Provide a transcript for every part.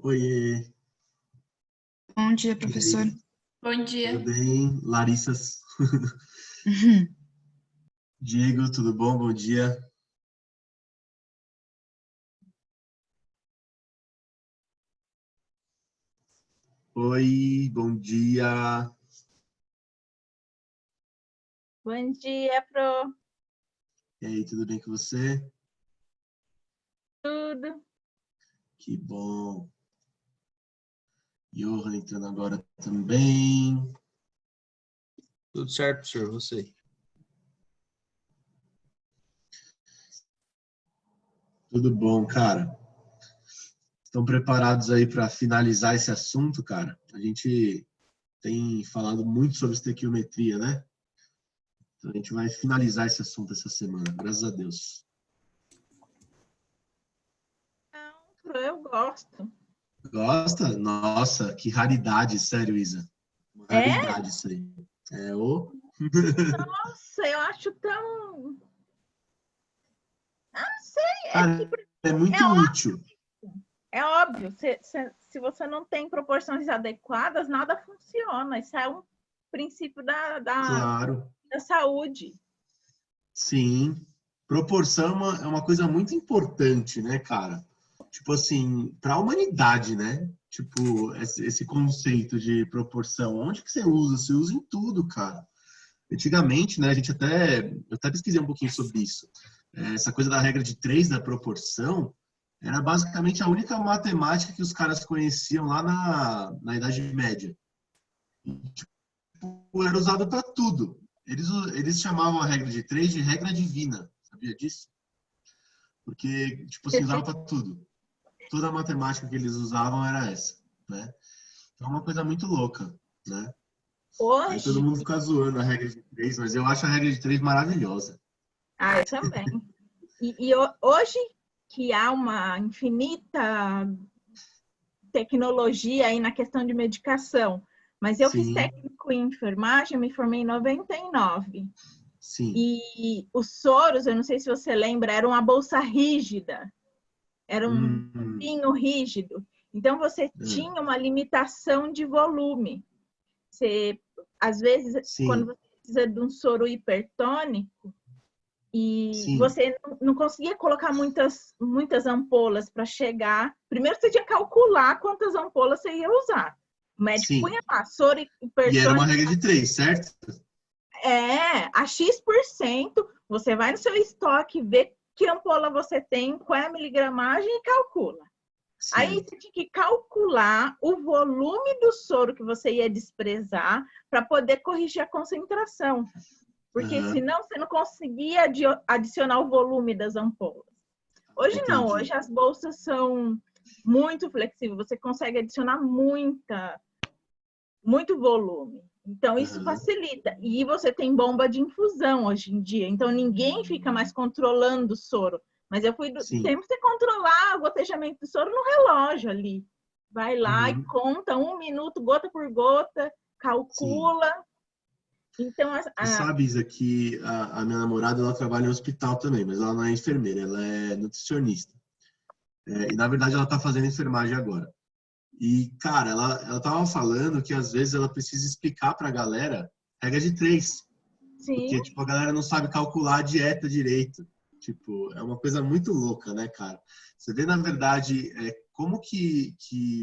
Oiê, Bom dia, e professor. aí, Bom dia. tudo bem? Larissas, Diego, tudo bom? Bom dia. Oi, bom dia. Bom dia, Pro. E aí, tudo bem com você? Tudo. Que bom. Johan entrando agora também. Tudo certo, senhor, você. Tudo bom, cara? Estão preparados aí para finalizar esse assunto, cara? A gente tem falado muito sobre estequiometria, né? Então a gente vai finalizar esse assunto essa semana, graças a Deus. Não, Pro, eu gosto. Gosta? Nossa, que raridade, sério, Isa. Uma É? raridade isso aí. É o. Nossa, eu acho tão... Ah, não sei, Cara, é é muito útil. óbvio. Se você não tem proporções adequadas, nada funciona. Isso é um princípio Claro. da saúde. Sim. Proporção é uma coisa muito importante, né, cara? Tipo assim, para a humanidade, né? Tipo, esse conceito de proporção, onde que você usa? Você usa em tudo, cara. Antigamente, né, eu até pesquisei um pouquinho sobre isso. Essa coisa da regra de 3 da proporção era basicamente a única matemática que os caras conheciam lá na Idade Média. E, tipo, era usado para tudo. Eles chamavam a regra de 3 de regra divina. Sabia disso? Porque, tipo assim, usava para tudo. Toda a matemática que eles usavam era essa, né? Então é uma coisa muito louca, né? Aí todo Hoje, mundo fica zoando a regra de 3, mas eu acho a regra de 3 maravilhosa. eu também. Hoje que há uma infinita tecnologia aí na questão de medicação, mas eu fiz Sim, técnico em enfermagem, me formei em 99. sim. E os soros, eu não sei se você lembra, era uma bolsa rígida, era um Hum, tubinho rígido. Então você é, tinha uma limitação de volume. Você, às vezes, quando sim, você precisa de um soro hipertônico, e sim, você não conseguia colocar muitas ampolas para chegar. Primeiro você tinha que calcular quantas ampolas você ia usar. O médico sim. punha lá, soro E era uma hipertônico, regra de 3, certo? a X%, você vai no seu estoque, vê que ampola você tem, qual é a miligramagem e calcula. Aí Certo. você tinha que calcular o volume do soro que você ia desprezar para poder corrigir a concentração. Porque Aham, senão você não conseguia adicionar o volume das ampolas. Hoje não, entendi. hoje as bolsas são muito flexíveis, você consegue adicionar muito volume. Então isso Aham, facilita. E você tem bomba de infusão hoje em dia, então ninguém fica mais controlando o soro. Mas eu fui do sim. tempo que você controlar o gotejamento do soro no relógio ali. Vai lá e Uhum, conta 1 minuto, gota por gota, sim. calcula. Então, Você sabe, Isa, que a minha namorada, ela trabalha em hospital também, mas ela não é enfermeira, ela é nutricionista. E, na verdade, ela está fazendo enfermagem agora. E, cara, ela tava falando que, às vezes, ela precisa explicar pra galera regra de 3. sim, Porque, tipo, a galera não sabe calcular a dieta direito. Tipo, é uma coisa muito louca, né, cara? Você vê, na verdade, como que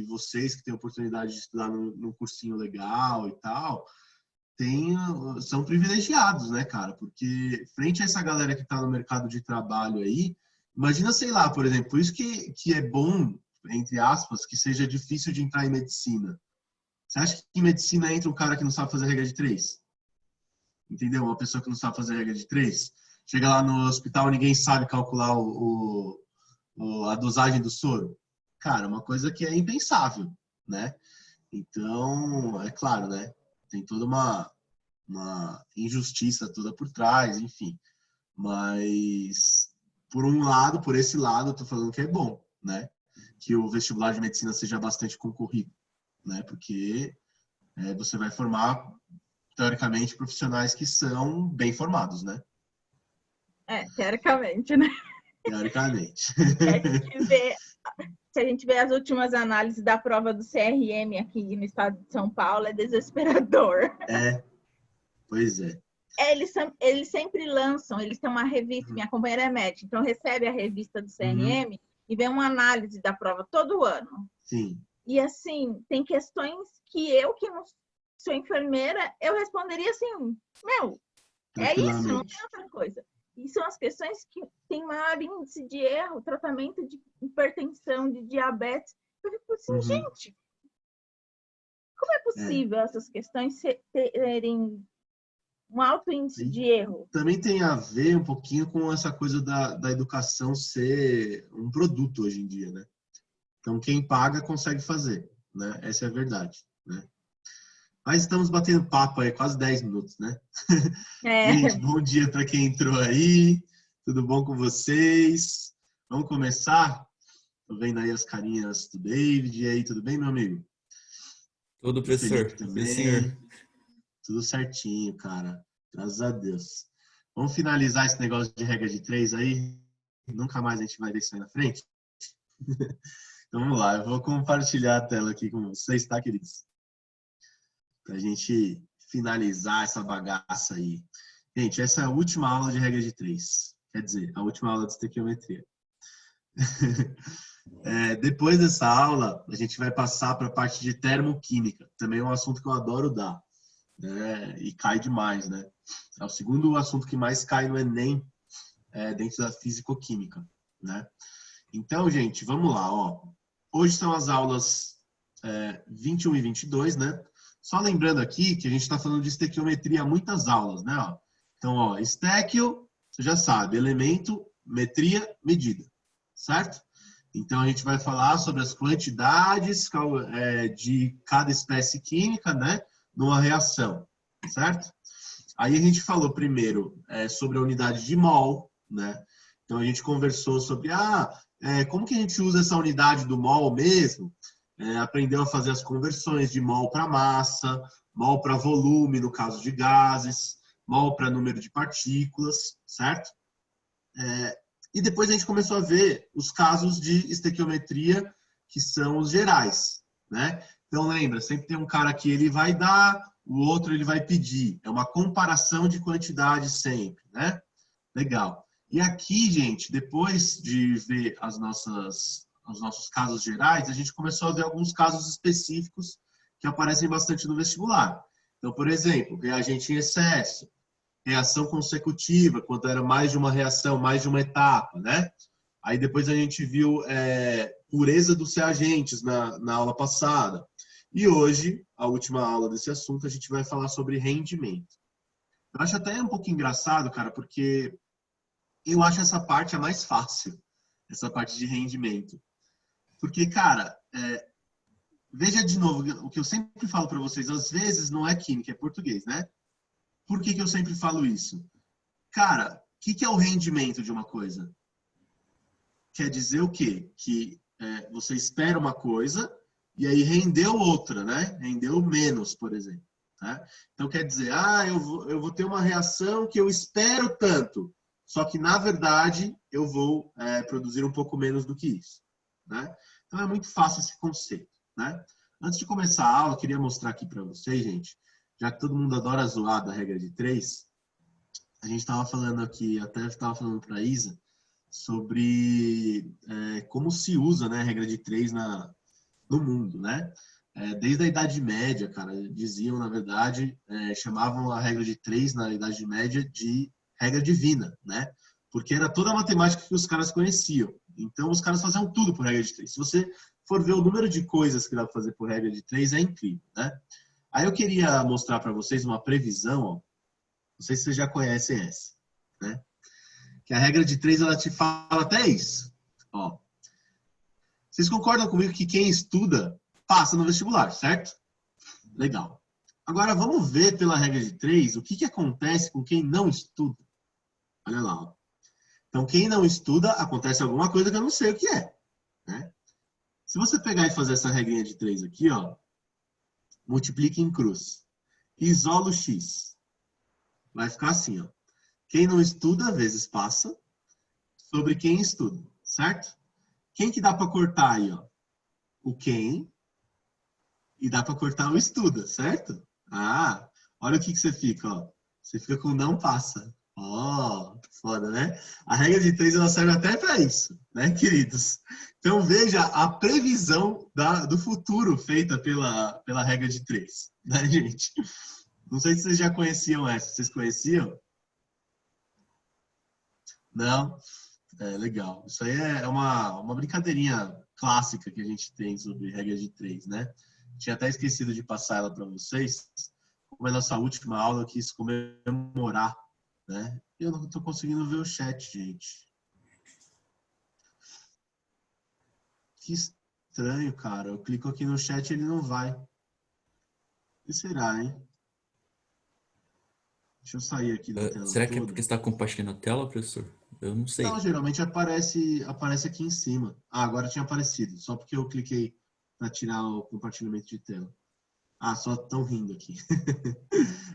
vocês que têm oportunidade de estudar num cursinho legal e tal, são privilegiados, né, cara? Porque, frente a essa galera que tá no mercado de trabalho aí, imagina, sei lá, por exemplo, por isso que é bom, entre aspas, que seja difícil de entrar em medicina. Você acha que em medicina entra um cara que não sabe fazer regra de 3? Entendeu? Uma pessoa que não sabe fazer regra de 3. Chega lá no hospital, ninguém sabe calcular a dosagem do soro. Cara, uma coisa que é impensável, né? Então, é claro, né? Tem toda uma injustiça toda por trás, enfim. Mas, por um lado, por esse lado, eu tô falando que é bom, né? Que o vestibular de medicina seja bastante concorrido, né? Porque você vai formar teoricamente, profissionais que são bem formados, né? teoricamente, né? Teoricamente. A gente vê se a gente vê as últimas análises da prova do CRM aqui no estado de São Paulo, é desesperador. Pois é. Eles sempre lançam, eles têm uma revista, minha companheira é médica, então recebe a revista do CRM e vem uma análise da prova todo ano. Sim. E assim, tem questões que não sou enfermeira, eu responderia assim, é isso, não tem outra coisa. E são as questões que têm maior índice de erro, tratamento de hipertensão, de diabetes. Eu fico assim, gente, como é possível essas questões terem um alto índice de erro? Também tem a ver um pouquinho com essa coisa da educação ser um produto hoje em dia, né? Então, quem paga consegue fazer, né? Essa é a verdade, né? Mas estamos batendo papo aí, quase 10 minutos, né? Gente, bom dia para quem entrou aí. Tudo bom com vocês? Vamos começar? Tô vendo aí as carinhas do David. E aí, tudo bem, meu amigo? Tudo, professor. Também. Senhor. Tudo certinho, cara. Graças a Deus. Vamos finalizar esse negócio de regra de 3 aí? Nunca mais a gente vai ver isso aí na frente? Então vamos lá, eu vou compartilhar a tela aqui com vocês, tá, queridos? Pra gente finalizar essa bagaça aí. Gente, essa é a última aula de regra de 3. Quer dizer, a última aula de estequiometria. Depois dessa aula, a gente vai passar para a parte de termoquímica. Também é um assunto que eu adoro dar. Né? E cai demais, né? É o segundo assunto que mais cai no Enem dentro da fisicoquímica, né? Então, gente, vamos lá, ó. Hoje são as aulas 21 e 22, né? Só lembrando aqui que a gente está falando de estequiometria, muitas aulas, né? Ó. Então, ó, estequio, você já sabe, elemento, metria, medida, certo? Então, a gente vai falar sobre as quantidades de cada espécie química, né? Numa reação, certo? Aí a gente falou primeiro sobre a unidade de mol, né? Então, a gente conversou sobre como que a gente usa essa unidade do mol mesmo? Aprendeu a fazer as conversões de mol para massa, mol para volume, no caso de gases, mol para número de partículas, certo? E depois a gente começou a ver os casos de estequiometria, que são os gerais, né? Então, lembra, sempre tem um cara que ele vai dar, o outro ele vai pedir. É uma comparação de quantidade sempre, né? Legal. E aqui, gente, depois de ver os nossos casos gerais, a gente começou a ver alguns casos específicos que aparecem bastante no vestibular. Então, por exemplo, reagente em excesso, reação consecutiva, quando era mais de uma reação, mais de uma etapa, né? Aí depois a gente viu pureza dos reagentes na aula passada. E hoje, a última aula desse assunto, a gente vai falar sobre rendimento. Eu acho até um pouco engraçado, cara, porque eu acho essa parte a mais fácil, essa parte de rendimento. Porque, cara, veja de novo, o que eu sempre falo para vocês, às vezes não é química, é português, né? Por que eu sempre falo isso? Cara, o que é o rendimento de uma coisa? Quer dizer o quê? Que você espera uma coisa e aí rendeu outra, né? Rendeu menos, por exemplo. Tá? Então, quer dizer, eu vou ter uma reação que eu espero tanto, só que, na verdade, eu vou produzir um pouco menos do que isso. Né? Então, é muito fácil esse conceito. Né? Antes de começar a aula, eu queria mostrar aqui para vocês, gente, já que todo mundo adora zoar da regra de 3, a gente estava falando aqui, até estava falando para a Isa, sobre como se usa, né, a regra de 3 no mundo, né? Desde a Idade Média, cara, diziam, na verdade, chamavam a regra de 3 na Idade Média de regra divina, né? Porque era toda a matemática que os caras conheciam. Então, os caras faziam tudo por regra de 3. Se você for ver o número de coisas que dá para fazer por regra de 3, é incrível, né? Aí eu queria mostrar para vocês uma previsão, ó. Não sei se vocês já conhecem essa, né? Que a regra de 3, ela te fala até isso. Ó. Vocês concordam comigo que quem estuda passa no vestibular, certo? Legal. Agora vamos ver pela regra de 3 o que acontece com quem não estuda. Olha lá. Ó. Então, quem não estuda, acontece alguma coisa que eu não sei o que é. Né? Se você pegar e fazer essa regrinha de 3 aqui, ó, multiplique em cruz. Isola o x. Vai ficar assim, ó. Quem não estuda, vezes passa, sobre quem estuda, certo? Quem que dá para cortar aí, ó? O quem e dá para cortar o estuda, certo? Ah, olha o que você fica, ó. Você fica com não passa. Ó, foda, né? A regra de 3 ela serve até para isso, né, queridos? Então veja a previsão do futuro feita pela regra de 3, né, gente? Não sei se vocês já conheciam essa. Vocês conheciam? Não? É legal. Isso aí é uma brincadeirinha clássica que a gente tem sobre regra de 3, né? Tinha até esquecido de passar ela para vocês. Como é a nossa última aula, eu quis comemorar, né? Eu não estou conseguindo ver o chat, gente. Que estranho, cara. Eu clico aqui no chat e ele não vai. O que será, hein? Deixa eu sair aqui da tela Será que é toda. porque você está compartilhando a tela, professor? Eu não Não, sei. geralmente aparece aqui em cima. Ah, agora tinha aparecido. Só porque eu cliquei para tirar o compartilhamento de tela. Ah, só estão rindo aqui.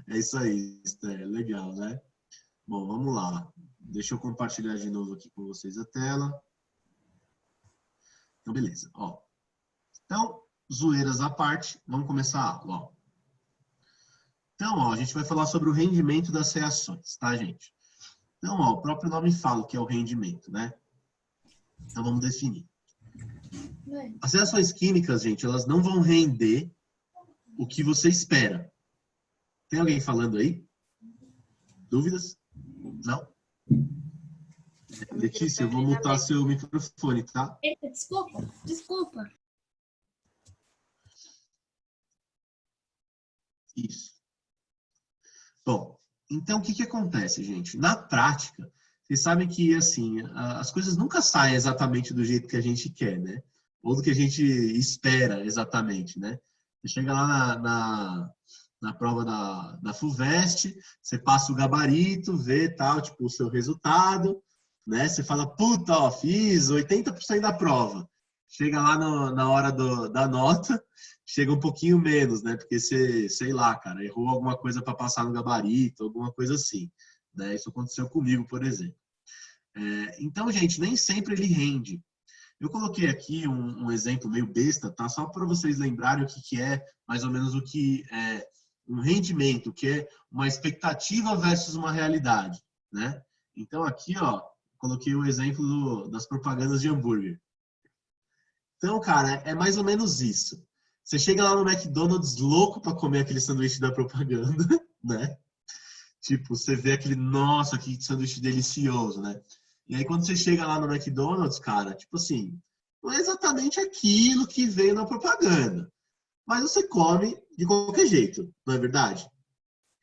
É isso aí, Esther. Legal, né? Bom, vamos lá. Deixa eu compartilhar de novo aqui com vocês a tela. Então, beleza. Ó. Então, zoeiras à parte, vamos começar a aula. Ó. Então, ó, a gente vai falar sobre o rendimento das reações, tá, gente? Então, ó, o próprio nome fala que é o rendimento, né? Então, vamos definir. As reações químicas, gente, elas não vão render o que você espera. Tem alguém falando aí? Dúvidas? Não? Letícia, eu vou mutar seu microfone, tá? Eita, desculpa. Isso. Bom, então o que acontece, gente? Na prática, vocês sabem que, assim, as coisas nunca saem exatamente do jeito que a gente quer, né? Ou do que a gente espera exatamente, né? Você chega lá na prova da FUVEST, você passa o gabarito, vê tal, tipo, o seu resultado, né? Você fala, puta, ó, fiz 80% da prova. Chega lá na hora da nota, chega um pouquinho menos, né? Porque você, sei lá, cara, errou alguma coisa para passar no gabarito, alguma coisa assim, né? Isso aconteceu comigo, por exemplo. Então, gente, nem sempre ele rende. Eu coloquei aqui um exemplo meio besta, tá? Só para vocês lembrarem o que é mais ou menos o que é um rendimento, que é uma expectativa versus uma realidade, né? Então aqui, ó, coloquei o exemplo das propagandas de hambúrguer. Então, cara, é mais ou menos isso. Você chega lá no McDonald's louco para comer aquele sanduíche da propaganda, né? Tipo, você vê aquele, nossa, que sanduíche delicioso, né? E aí quando você chega lá no McDonald's, cara, tipo assim, não é exatamente aquilo que veio na propaganda. Mas você come de qualquer jeito, não é verdade?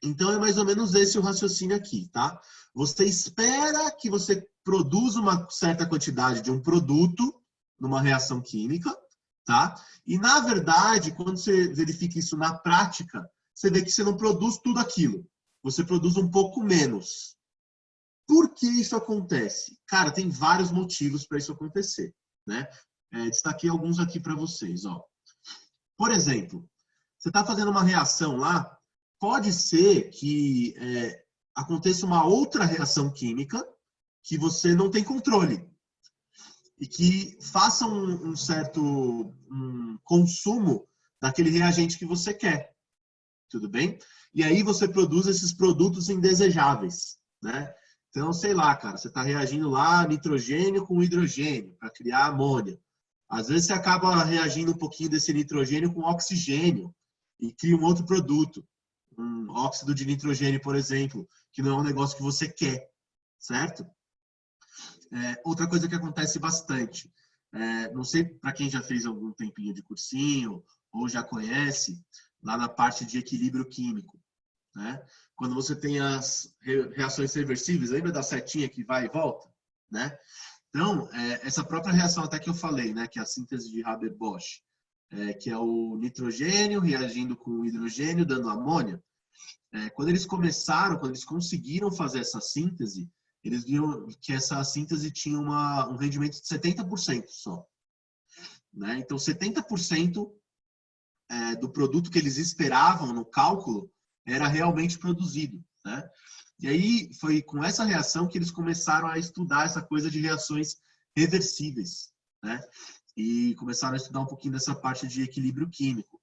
Então é mais ou menos esse o raciocínio aqui, tá? Você espera que você produza uma certa quantidade de um produto numa reação química, tá? E na verdade, quando você verifica isso na prática, você vê que você não produz tudo aquilo. Você produz um pouco menos. Por que isso acontece? Cara, tem vários motivos para isso acontecer, né? Destaquei alguns aqui para vocês, ó. Por exemplo, você está fazendo uma reação lá, pode ser que aconteça uma outra reação química que você não tem controle e que faça um certo consumo daquele reagente que você quer, tudo bem? E aí você produz esses produtos indesejáveis, né? Então, sei lá, cara, você está reagindo lá nitrogênio com hidrogênio para criar amônia. Às vezes você acaba reagindo um pouquinho desse nitrogênio com oxigênio e cria um outro produto, um óxido de nitrogênio, por exemplo, que não é um negócio que você quer, certo? Outra coisa que acontece bastante, não sei para quem já fez algum tempinho de cursinho ou já conhece, lá na parte de equilíbrio químico, né? Quando você tem as reações reversíveis, lembra da setinha que vai e volta, né? Então, essa própria reação até que eu falei, né, que é a síntese de Haber-Bosch, que é o nitrogênio reagindo com o hidrogênio, dando amônia, quando eles conseguiram fazer essa síntese, eles viram que essa síntese tinha um rendimento de 70% só, né? Então, 70% do produto que eles esperavam no cálculo era realmente produzido, né? E aí foi com essa reação que eles começaram a estudar essa coisa de reações reversíveis, né? E começaram a estudar um pouquinho dessa parte de equilíbrio químico.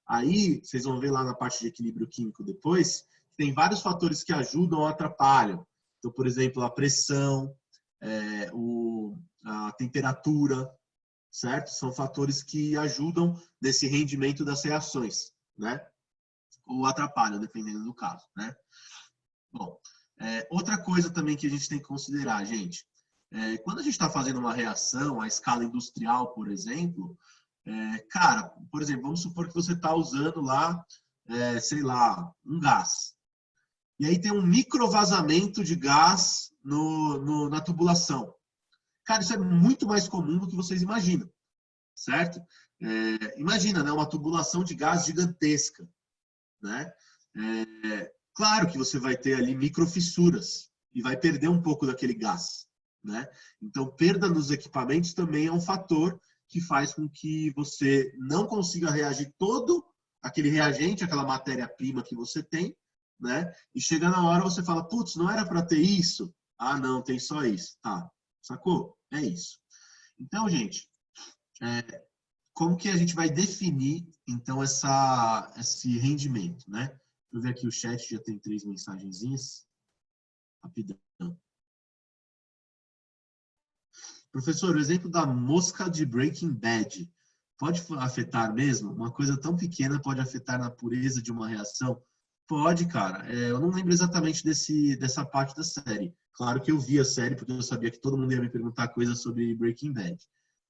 Aí, vocês vão ver lá na parte de equilíbrio químico depois, tem vários fatores que ajudam ou atrapalham. Então, por exemplo, a pressão, a temperatura, certo? São fatores que ajudam nesse rendimento das reações, né? Ou atrapalham, dependendo do caso, né? Bom, outra coisa também que a gente tem que considerar, gente, quando a gente está fazendo uma reação à escala industrial, por exemplo, cara, por exemplo, vamos supor que você está usando lá, sei lá, um gás. E aí tem um microvazamento de gás na tubulação. Cara, isso é muito mais comum do que vocês imaginam, certo? Imagina, né, uma tubulação de gás gigantesca, né? Claro que você vai ter ali microfissuras e vai perder um pouco daquele gás, né? Então, perda nos equipamentos também é um fator que faz com que você não consiga reagir todo aquele reagente, aquela matéria-prima que você tem, né? E chega na hora você fala, putz, não era para ter isso? Ah, não, tem só isso. Tá, sacou? É isso. Então, gente, como que a gente vai definir, então, esse rendimento, né? Deixa eu ver aqui o chat, já tem 3 mensagenzinhas. Rapidão. Professor, o exemplo da mosca de Breaking Bad pode afetar mesmo? Uma coisa tão pequena pode afetar na pureza de uma reação? Pode, cara. Eu não lembro exatamente dessa parte da série. Claro que eu vi a série, porque eu sabia que todo mundo ia me perguntar coisas sobre Breaking Bad,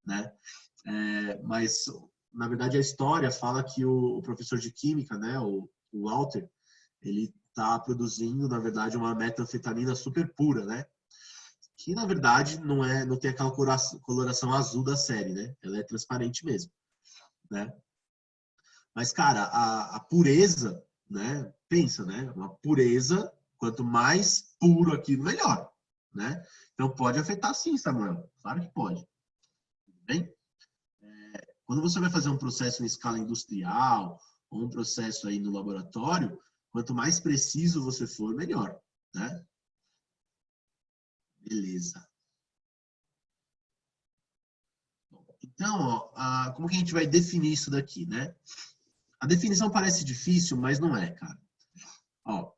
né? Mas, na verdade, a história fala que o professor de química, né, o Walter, ele está produzindo, na verdade, uma metanfetamina super pura, né? Que, na verdade, não tem aquela coloração azul da série, né? Ela é transparente mesmo, né? Mas, cara, a pureza, né? Pensa, né? Uma pureza, quanto mais puro aquilo, melhor, né? Então, pode afetar sim, Samuel. Claro que pode. Tudo bem? Quando você vai fazer um processo em escala industrial ou um processo aí no laboratório, quanto mais preciso você for, melhor, né? Beleza. Então, ó, como que a gente vai definir isso daqui, né? A definição parece difícil, mas não é, cara. Ó,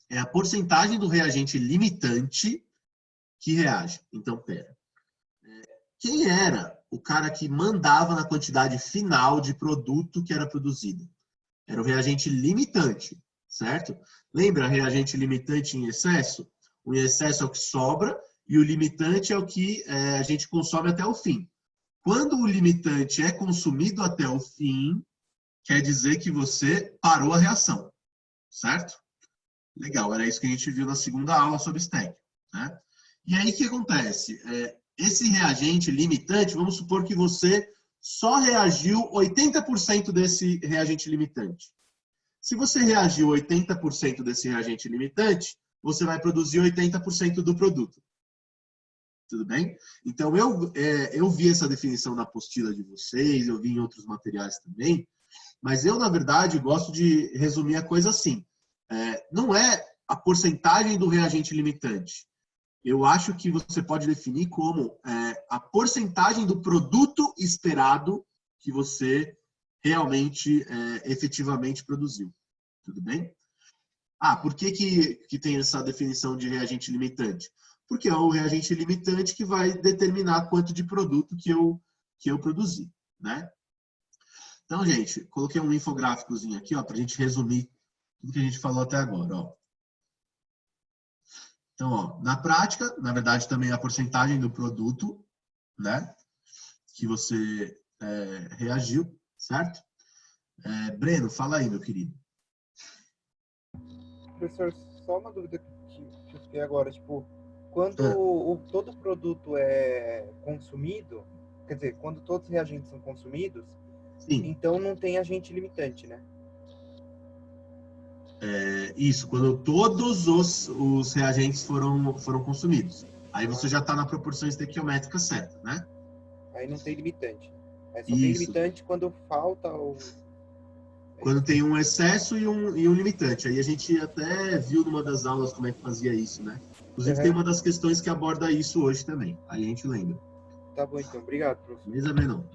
é a porcentagem do reagente limitante que reage. Então, pera. Quem era o cara que mandava na quantidade final de produto que era produzido? Era o reagente limitante, certo? Lembra reagente limitante em excesso? O excesso é o que sobra e o limitante é o que a gente consome até o fim. Quando o limitante é consumido até o fim, quer dizer que você parou a reação, certo? Legal, era isso que a gente viu na segunda aula sobre stack, né? E aí o que acontece? Esse reagente limitante, vamos supor que você só reagiu 80% desse reagente limitante. Se você reagiu 80% desse reagente limitante, você vai produzir 80% do produto. Tudo bem? Então, eu vi essa definição na apostila de vocês, eu vi em outros materiais também, mas eu, na verdade, gosto de resumir a coisa assim. Não é a porcentagem do reagente limitante. Eu acho que você pode definir como a porcentagem do produto esperado que você realmente, efetivamente produziu. Tudo bem? Por que tem essa definição de reagente limitante? Porque é o reagente limitante que vai determinar quanto de produto que eu produzi, né? Então, gente, coloquei um infográficozinho aqui, ó, para a gente resumir tudo que a gente falou até agora, ó. Então, ó, na prática, na verdade, também a porcentagem do produto, né, que você reagiu, certo? Breno, fala aí, meu querido. Professor, só uma dúvida que eu fiquei agora, tipo, quando todo produto é consumido, quer dizer, quando todos os reagentes são consumidos, sim, então não tem agente limitante, né? Isso, quando todos os reagentes foram consumidos. Aí você já está na proporção estequiométrica certa, né? Aí não tem limitante. Aí só Isso. tem limitante quando falta o... Quando tem um excesso e um limitante. Aí a gente até viu numa das aulas como é que fazia isso, né? Inclusive tem uma das questões que aborda isso hoje também. Aí a gente lembra. Tá bom, então. Obrigado, professor. Beleza, Breno?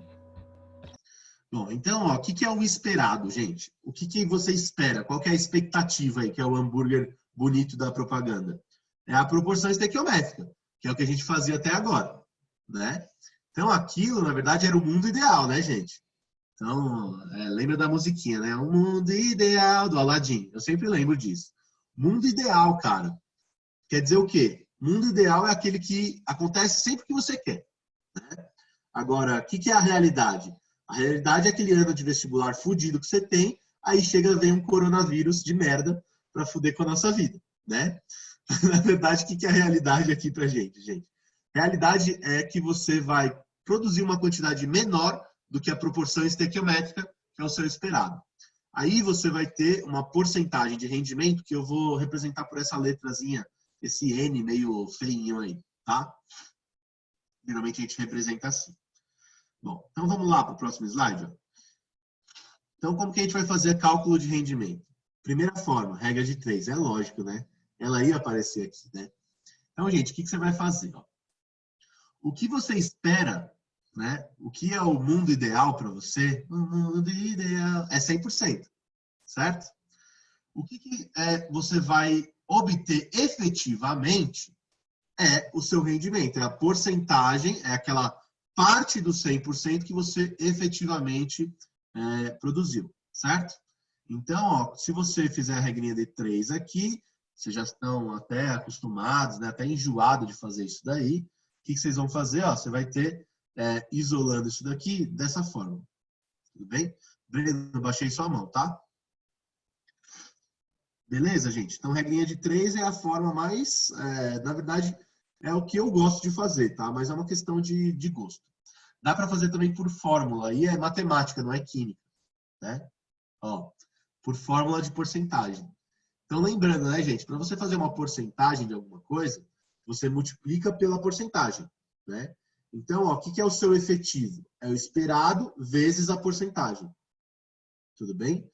Bom, então, ó, o que é o esperado, gente? O que você espera? Qual que é a expectativa aí, que é o hambúrguer bonito da propaganda? É a proporção estequiométrica, que é o que a gente fazia até agora, né? Então, aquilo, na verdade, era o mundo ideal, né, gente? Então, lembra da musiquinha, né? O mundo ideal do Aladdin. Eu sempre lembro disso. Mundo ideal, cara. Quer dizer o quê? Mundo ideal é aquele que acontece sempre que você quer, né? Agora, o que é a realidade? A realidade é aquele ano de vestibular fudido que você tem, aí chega vem um coronavírus de merda pra fuder com a nossa vida, né? Na verdade, o que é a realidade aqui pra gente, gente? Realidade é que você vai produzir uma quantidade menor do que a proporção estequiométrica, que é o seu esperado. Aí você vai ter uma porcentagem de rendimento que eu vou representar por essa letrazinha, esse N meio feinho aí, tá? Geralmente a gente representa assim. Bom, então vamos lá para o próximo slide. Ó. Então, como que a gente vai fazer cálculo de rendimento? Primeira forma, regra de 3. É lógico, né? Ela ia aparecer aqui, né? Então, gente, o que você vai fazer? Ó? O que você espera, né? O que é o mundo ideal para você? O mundo ideal é 100%, certo? O que você vai obter efetivamente é o seu rendimento, é a porcentagem, é aquela parte do 100% que você efetivamente produziu, certo? Então, ó, se você fizer a regrinha de 3 aqui, vocês já estão até acostumados, né, até enjoados de fazer isso daí, o que vocês vão fazer? Ó, você vai ter, isolando isso daqui, dessa forma. Tudo bem? Breno, eu baixei sua mão, tá? Beleza, gente? Então, regrinha de 3 é a forma mais, na verdade, é o que eu gosto de fazer, tá? Mas é uma questão de gosto. Dá para fazer também por fórmula, aí é matemática, não é química, né? Ó, por fórmula de porcentagem. Então, lembrando, né, gente? Para você fazer uma porcentagem de alguma coisa, você multiplica pela porcentagem, né? Então, ó, o que é o seu efetivo? É o esperado vezes a porcentagem. Tudo bem?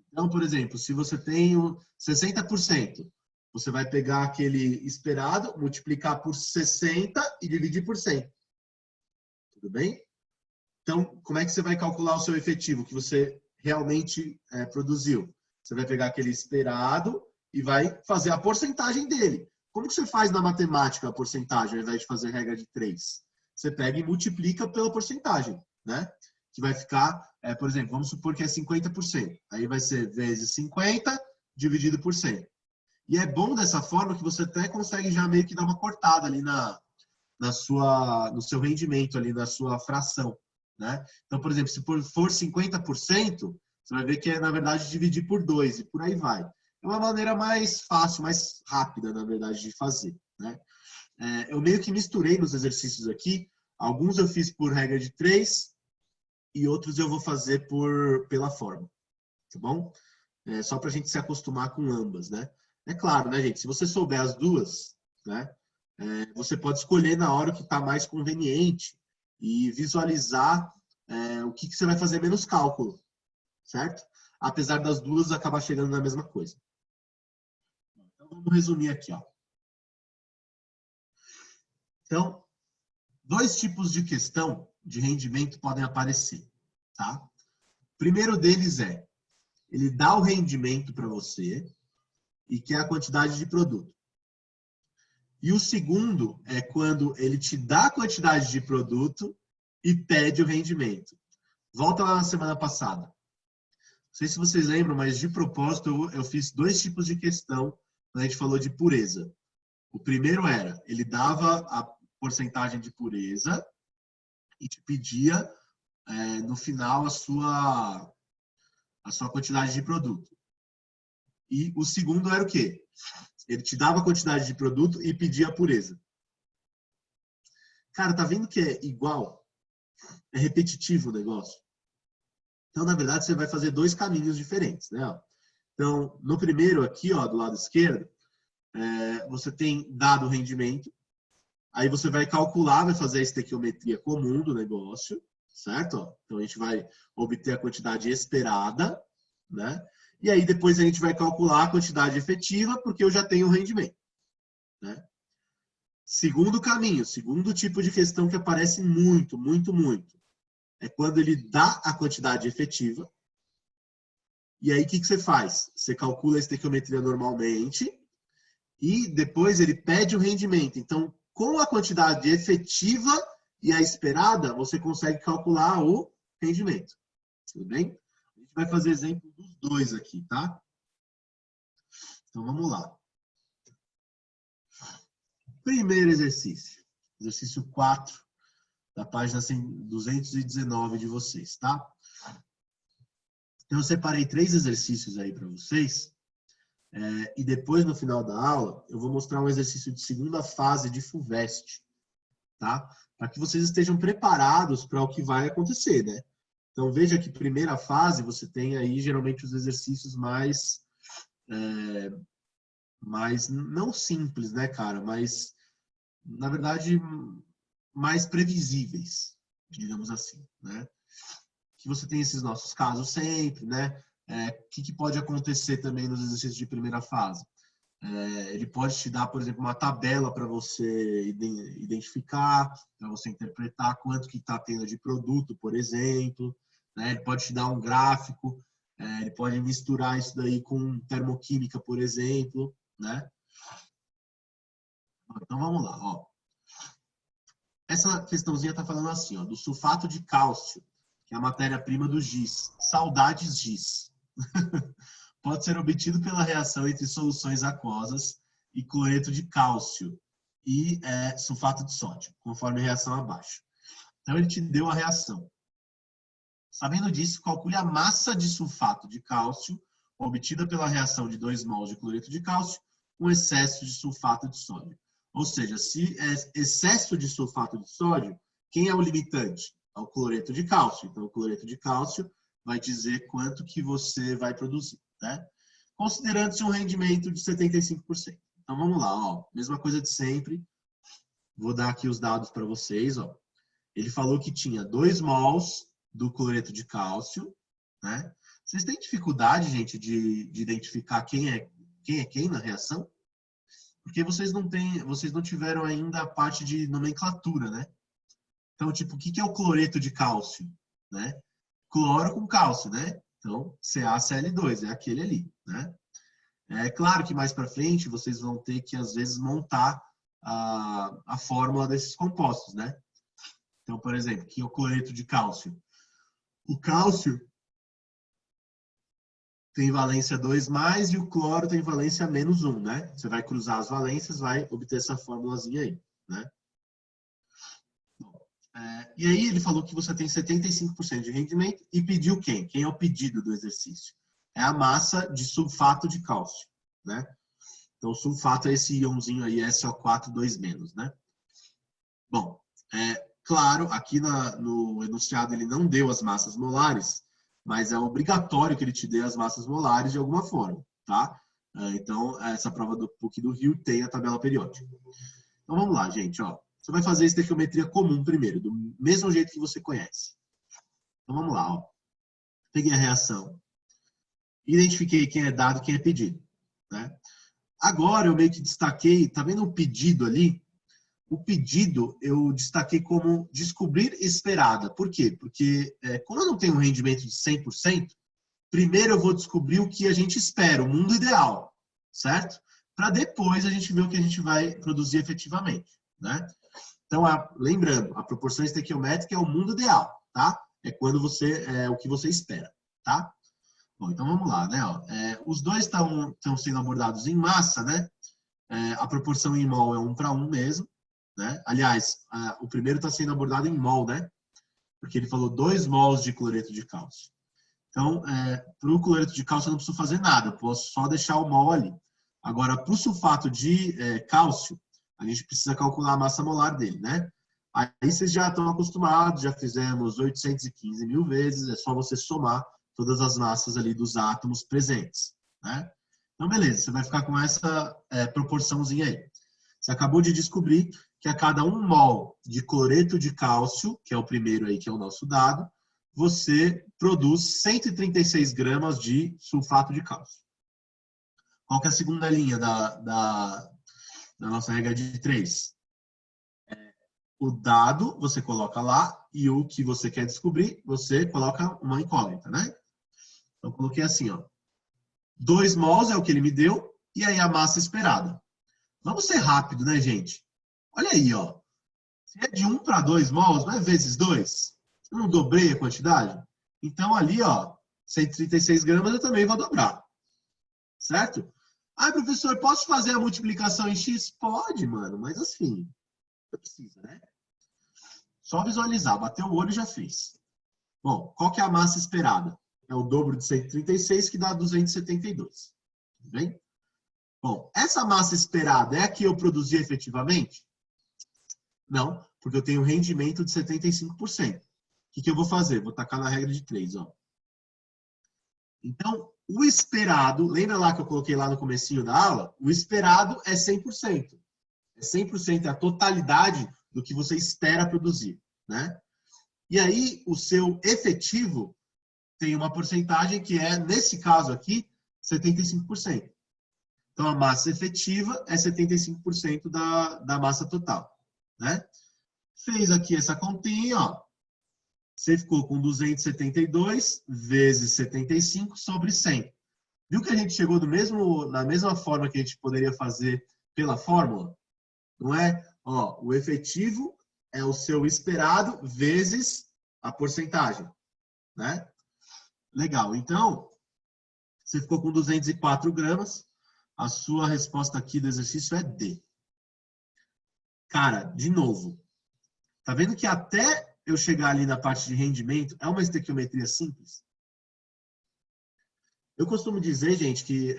Então, por exemplo, se você tem 60%, você vai pegar aquele esperado, multiplicar por 60 e dividir por 100. Tudo bem? Então, como é que você vai calcular o seu efetivo que você realmente produziu? Você vai pegar aquele esperado e vai fazer a porcentagem dele. Como que você faz na matemática a porcentagem, ao invés de fazer regra de 3? Você pega e multiplica pela porcentagem, né? Que vai ficar, por exemplo, vamos supor que é 50%. Aí vai ser vezes 50 dividido por 100. E é bom dessa forma que você até consegue já meio que dar uma cortada ali no seu rendimento, ali na sua fração, né? Então, por exemplo, se for 50%, você vai ver que é, na verdade, dividir por 2 e por aí vai. É uma maneira mais fácil, mais rápida, na verdade, de fazer, né? Eu meio que misturei nos exercícios aqui. Alguns eu fiz por regra de 3 e outros eu vou fazer pela forma, tá bom? Só para a gente se acostumar com ambas, né? É claro, né, gente? Se você souber as duas, né? Você pode escolher na hora o que está mais conveniente e visualizar o que você vai fazer menos cálculo, certo? Apesar das duas acabar chegando na mesma coisa. Então, vamos resumir aqui, ó. Então, 2 tipos de questão de rendimento podem aparecer, tá? O primeiro deles ele dá o rendimento para você e quer a quantidade de produto. E o segundo é quando ele te dá a quantidade de produto e pede o rendimento. Volta lá na semana passada. Não sei se vocês lembram, mas de propósito eu fiz 2 tipos de questão quando a gente falou de pureza. O primeiro ele dava a porcentagem de pureza e te pedia no final a sua quantidade de produto. E o segundo era o quê? Ele te dava a quantidade de produto e pedia a pureza. Cara, tá vendo que é igual? É repetitivo o negócio. Então, na verdade, você vai fazer 2 caminhos diferentes, né? Então, no primeiro aqui, ó, do lado esquerdo, você tem dado o rendimento. Aí você vai calcular, vai fazer a estequiometria comum do negócio, certo? Ó, então, a gente vai obter a quantidade esperada, né? E aí, depois a gente vai calcular a quantidade efetiva, porque eu já tenho o rendimento, né? Segundo caminho, segundo tipo de questão que aparece muito, muito, muito, é quando ele dá a quantidade efetiva. E aí, o que você faz? Você calcula a estequiometria normalmente e depois ele pede o rendimento. Então, com a quantidade efetiva e a esperada, você consegue calcular o rendimento. Tudo bem? A gente vai fazer exemplo dos dois aqui, tá? Então, vamos lá. Primeiro exercício. Exercício 4, da página 219 de vocês, tá? Então, eu separei 3 exercícios aí para vocês. E depois, no final da aula, eu vou mostrar um exercício de segunda fase de FUVEST, tá? Para que vocês estejam preparados para o que vai acontecer, né? Então, veja que primeira fase, você tem aí, geralmente, os exercícios mais não simples, né, cara? Mas, na verdade, mais previsíveis, digamos assim, né? Que você tem esses nossos casos sempre, né? O que pode acontecer também nos exercícios de primeira fase? Ele pode te dar, por exemplo, uma tabela para você identificar, para você interpretar quanto que está tendo de produto, por exemplo, né? Ele pode te dar um gráfico, ele pode misturar isso daí com termoquímica, por exemplo, né? Então, vamos lá, ó. Essa questãozinha está falando assim, ó, do sulfato de cálcio, que é a matéria-prima do giz. Saudades giz. Pode ser obtido pela reação entre soluções aquosas e cloreto de cálcio e sulfato de sódio, conforme a reação abaixo. Então, ele te deu a reação. Sabendo disso, calcule a massa de sulfato de cálcio obtida pela reação de 2 mols de cloreto de cálcio com excesso de sulfato de sódio. Ou seja, se é excesso de sulfato de sódio, quem é o limitante? É o cloreto de cálcio. Então, o cloreto de cálcio vai dizer quanto que você vai produzir, né? Considerando-se um rendimento de 75%. Então, vamos lá, ó. Mesma coisa de sempre. Vou dar aqui os dados para vocês, ó. Ele falou que tinha 2 mols do cloreto de cálcio, né? Vocês têm dificuldade, gente, de identificar quem é quem na reação? Porque vocês não tiveram ainda a parte de nomenclatura, né? Então, tipo, o que é o cloreto de cálcio, né? Cloro com cálcio, né? Então, CaCl2, é aquele ali, né? É claro que mais para frente vocês vão ter que, às vezes, montar a fórmula desses compostos, né? Então, por exemplo, que é o cloreto de cálcio? O cálcio tem valência 2+, e o cloro tem valência -1, né? Você vai cruzar as valências, vai obter essa fórmulazinha aí, né? E aí ele falou que você tem 75% de rendimento e pediu quem? Quem é o pedido do exercício? É a massa de sulfato de cálcio, né? Então, o sulfato é esse íonzinho aí, SO4 2-, né? Bom, claro, aqui no enunciado ele não deu as massas molares, mas é obrigatório que ele te dê as massas molares de alguma forma, tá? Então, essa prova do PUC do Rio tem a tabela periódica. Então, vamos lá, gente, ó. Você vai fazer estequiometria comum primeiro, do mesmo jeito que você conhece. Então, vamos lá, ó. Peguei a reação. Identifiquei quem é dado e quem é pedido, né? Agora, eu meio que destaquei, tá vendo o pedido ali? O pedido eu destaquei como descobrir esperada. Por quê? Porque como eu não tenho um rendimento de 100%, primeiro eu vou descobrir o que a gente espera, o mundo ideal, certo? Para depois a gente ver o que a gente vai produzir efetivamente, né? Então, lembrando, a proporção estequiométrica é o mundo ideal, tá? É quando o que você espera, tá? Bom, então vamos lá, né? Ó, os dois estão sendo abordados em massa, né? A proporção em mol é 1:1 mesmo. Né? Aliás, o primeiro está sendo abordado em mol, né? Porque ele falou 2 mols de cloreto de cálcio. Então, para o cloreto de cálcio eu não preciso fazer nada, eu posso só deixar o mol ali. Agora, para o sulfato de cálcio, a gente precisa calcular a massa molar dele, né? Aí vocês já estão acostumados, já fizemos 815 mil vezes, é só você somar todas as massas ali dos átomos presentes, né? Então, beleza, você vai ficar com essa proporçãozinha aí. Você acabou de descobrir que a cada 1 mol de cloreto de cálcio, que é o primeiro aí, que é o nosso dado, você produz 136 gramas de sulfato de cálcio. Qual que é a segunda linha da nossa regra de 3? o dado você coloca lá e o que você quer descobrir, você coloca uma incógnita, né? Então, eu coloquei assim, ó. 2 mols é o que ele me deu e aí a massa esperada. Vamos ser rápido, né, gente? Olha aí, ó. Se é de 1 para 2 mols, não é vezes 2? Eu não dobrei a quantidade? Então, ali, ó, 136 gramas eu também vou dobrar. Certo? Ah, professor, posso fazer a multiplicação em X? Pode, mano, mas assim, não precisa, né? Só visualizar, bateu o olho e já fez. Bom, qual que é a massa esperada? É o dobro de 136, que dá 272. Tudo bem? Bom, essa massa esperada é a que eu produzi efetivamente? Não, porque eu tenho um rendimento de 75%. O que eu vou fazer? Vou tacar na regra de 3, ó. Então, o esperado, lembra lá que eu coloquei lá no comecinho da aula? O esperado é 100%. É 100% a totalidade do que você espera produzir, né? E aí, o seu efetivo tem uma porcentagem que é, nesse caso aqui, 75%. Então, a massa efetiva é 75% da massa total, né? Fez aqui essa continha, ó. Você ficou com 272 vezes 75 sobre 100. Viu que a gente chegou na mesma forma que a gente poderia fazer pela fórmula? Não é? Ó, o efetivo é o seu esperado vezes a porcentagem, né? Legal. Então, você ficou com 204 gramas. A sua resposta aqui do exercício é D. Cara, de novo. Tá vendo que até eu chegar ali na parte de rendimento é uma estequiometria simples? Eu costumo dizer, gente, que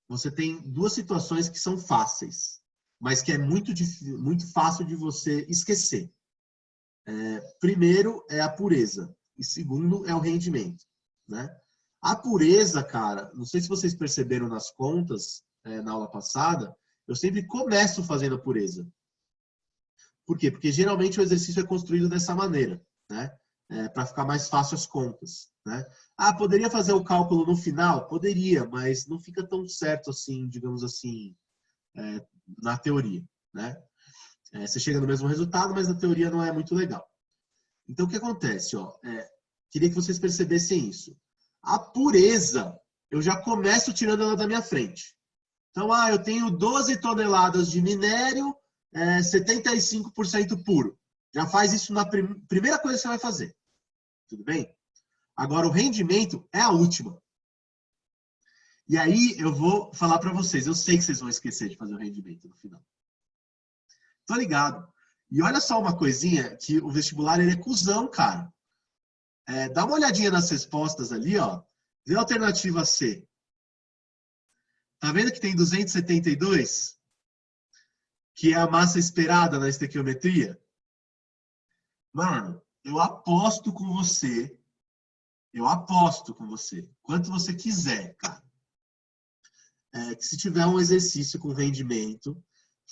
você tem duas situações que são fáceis, mas que é muito fácil de você esquecer. Primeiro é a pureza e segundo é o rendimento, né? A pureza, cara, não sei se vocês perceberam nas contas na aula passada, eu sempre começo fazendo a pureza. Por quê? Porque geralmente o exercício é construído dessa maneira, né? Para ficar mais fácil as contas, né? Ah, poderia fazer o cálculo no final? Poderia, mas não fica tão certo assim, digamos assim, na teoria, né? Você chega no mesmo resultado, mas na teoria não é muito legal. Então, o que acontece? Ó, queria que vocês percebessem isso. A pureza, eu já começo tirando ela da minha frente. Então, eu tenho 12 toneladas de minério, 75% puro. Já faz isso na primeira coisa que você vai fazer. Tudo bem? Agora, o rendimento é a última. E aí, eu vou falar para vocês. Eu sei que vocês vão esquecer de fazer o rendimento no final. Tô ligado. E olha só uma coisinha, que o vestibular ele é cuzão, cara. Dá uma olhadinha nas respostas ali, ó. Vê a alternativa C. Tá vendo que tem 272? Que é a massa esperada na estequiometria? Mano, eu aposto com você. Quanto você quiser, cara. Que se tiver um exercício com rendimento,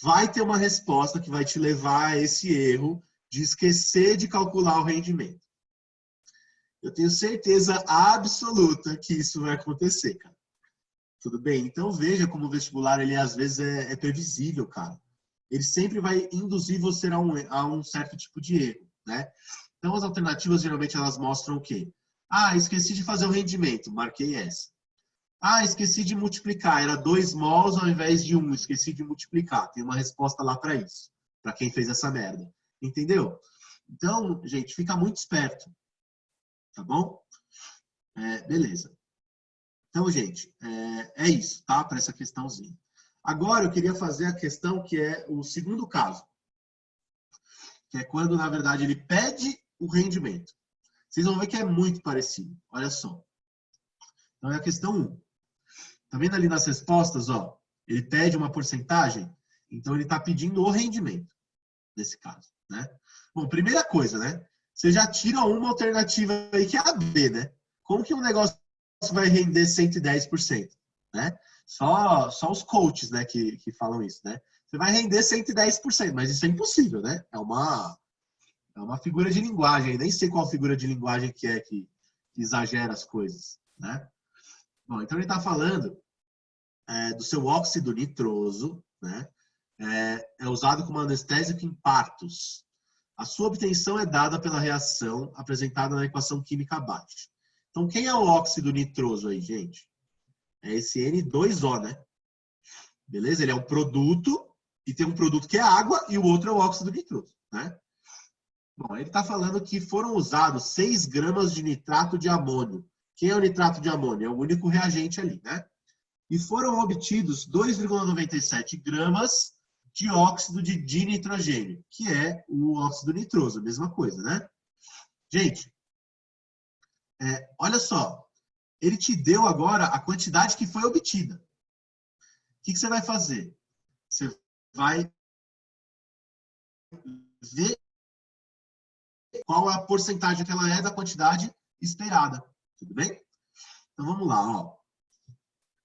vai ter uma resposta que vai te levar a esse erro de esquecer de calcular o rendimento. Eu tenho certeza absoluta que isso vai acontecer, cara. Tudo bem? Então veja como o vestibular, ele às vezes é previsível, cara. Ele sempre vai induzir você a um certo tipo de erro, né? Então as alternativas geralmente elas mostram o quê? Esqueci de fazer o rendimento, marquei essa. Esqueci de multiplicar, era 2 mols ao invés de 1, esqueci de multiplicar. Tem uma resposta lá para isso, para quem fez essa merda. Entendeu? Então, gente, fica muito esperto. Tá bom? Beleza. Então, gente, é isso, tá? Para essa questãozinha. Agora, eu queria fazer a questão que é o segundo caso. Que é quando, na verdade, ele pede o rendimento. Vocês vão ver que é muito parecido. Olha só. Então, é a questão 1. Tá vendo ali nas respostas, ó? Ele pede uma porcentagem, então ele está pedindo o rendimento, nesse caso, né? Bom, primeira coisa, né? Você já tira uma alternativa aí que é a B, né? Como que um negócio vai render 110%, né? Só os coaches, né, que falam isso, né? Você vai render 110%, mas isso é impossível, né? É uma figura de linguagem, nem sei qual figura de linguagem que exagera as coisas, né? Bom, então ele está falando do seu óxido nitroso, né? é usado como anestésico em partos. A sua obtenção é dada pela reação apresentada na equação química abaixo. Então, quem é o óxido nitroso aí, gente? É esse N2O, né? Beleza? Ele é um produto, e tem um produto que é água, e o outro é o óxido nitroso, né? Bom, ele está falando que foram usados 6 gramas de nitrato de amônio. Quem é o nitrato de amônio? É o único reagente ali, né? E foram obtidos 2,97 gramas de óxido de dinitrogênio, que é o óxido nitroso, a mesma coisa, né? Gente, olha só, ele te deu agora a quantidade que foi obtida. O que você vai fazer? Você vai ver qual a porcentagem que ela é da quantidade esperada. Tudo bem? Então vamos lá, ó.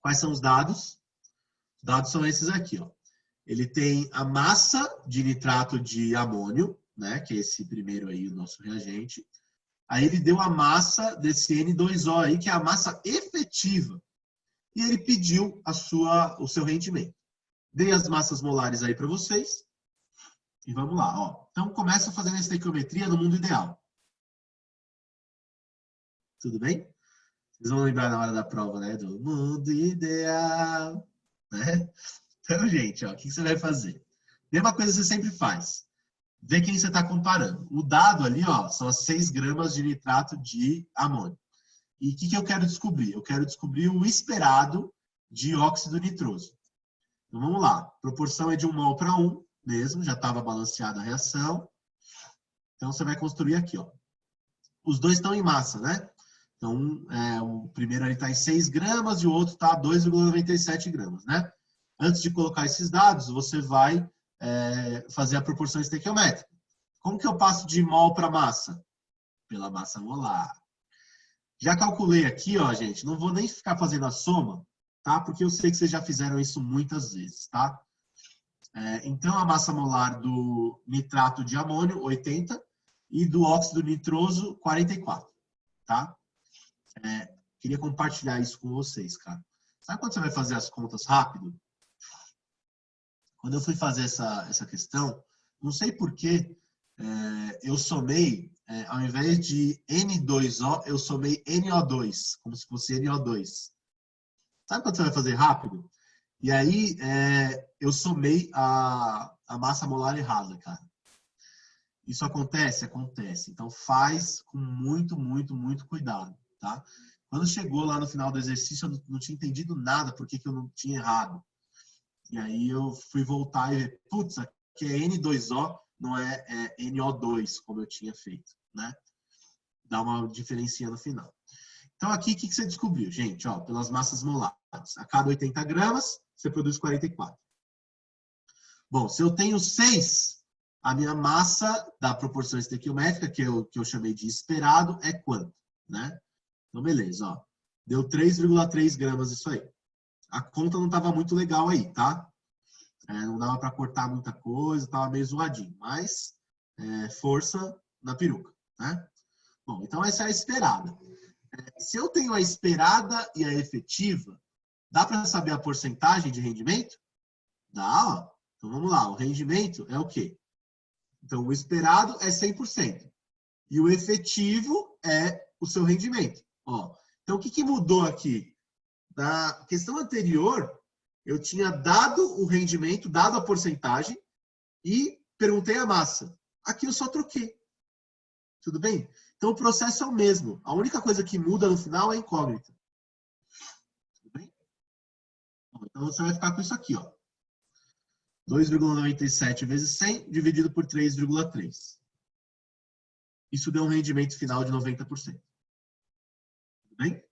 Quais são os dados? Os dados são esses aqui, ó. Ele tem a massa de nitrato de amônio, né, que é esse primeiro aí, o nosso reagente. Aí ele deu a massa desse N2O aí, que é a massa efetiva. E ele pediu o seu rendimento. Dei as massas molares aí para vocês. E vamos lá, ó. Então começa fazendo a estequiometria no mundo ideal. Tudo bem? Vocês vão lembrar na hora da prova, né? Do mundo ideal. Né? Então, gente, ó, o que você vai fazer? Mesma coisa que você sempre faz. Vê quem você está comparando. O dado ali, ó, são as 6 gramas de nitrato de amônio. E o que eu quero descobrir? Eu quero descobrir o esperado de óxido nitroso. Então, vamos lá. A proporção é de 1 mol para 1 mesmo, já estava balanceada a reação. Então, você vai construir aqui, ó. Os dois estão em massa, né? Então, o primeiro ali está em 6 gramas e o outro está 2,97 gramas, né? Antes de colocar esses dados, você vai fazer a proporção estequiométrica. Como que eu passo de mol para massa? Pela massa molar. Já calculei aqui, ó, gente, não vou nem ficar fazendo a soma, tá? Porque eu sei que vocês já fizeram isso muitas vezes, tá? Então, a massa molar do nitrato de amônio, 80, e do óxido nitroso, 44, tá? Queria compartilhar isso com vocês, cara. Sabe quando você vai fazer as contas rápido? Quando eu fui fazer essa questão, não sei por que eu somei, ao invés de N2O, eu somei NO2, como se fosse NO2. Sabe quando você vai fazer rápido? E aí, eu somei a massa molar errada, cara. Isso acontece? Acontece. Então, faz com muito, muito, muito cuidado, tá? Quando chegou lá no final do exercício, eu não tinha entendido nada porque que eu não tinha errado. E aí eu fui voltar e ver, putz, aqui é N2O, não é NO2, como eu tinha feito, né? Dá uma diferencinha no final. Então aqui, o que você descobriu? Gente, ó, pelas massas molares. A cada 80 gramas, você produz 44. Bom, se eu tenho 6, a minha massa da proporção estequiométrica, que eu chamei de esperado, é quanto, né? Então, beleza, ó. Deu 3,3 gramas isso aí. A conta não estava muito legal aí, tá? Não dava para cortar muita coisa, estava meio zoadinho. Mas, força na peruca, né? Bom, então essa é a esperada. Se eu tenho a esperada e a efetiva, dá para saber a porcentagem de rendimento? Dá, ó. Então, vamos lá. O rendimento é o quê? Então, o esperado é 100%. E o efetivo é o seu rendimento. Ó, então, o que mudou aqui? Na questão anterior, eu tinha dado o rendimento, dado a porcentagem e perguntei a massa. Aqui eu só troquei. Tudo bem? Então, o processo é o mesmo. A única coisa que muda no final é a incógnita. Tudo bem? Então, você vai ficar com isso aqui, ó. 2,97 vezes 100 dividido por 3,3. Isso deu um rendimento final de 90%. Tudo bem?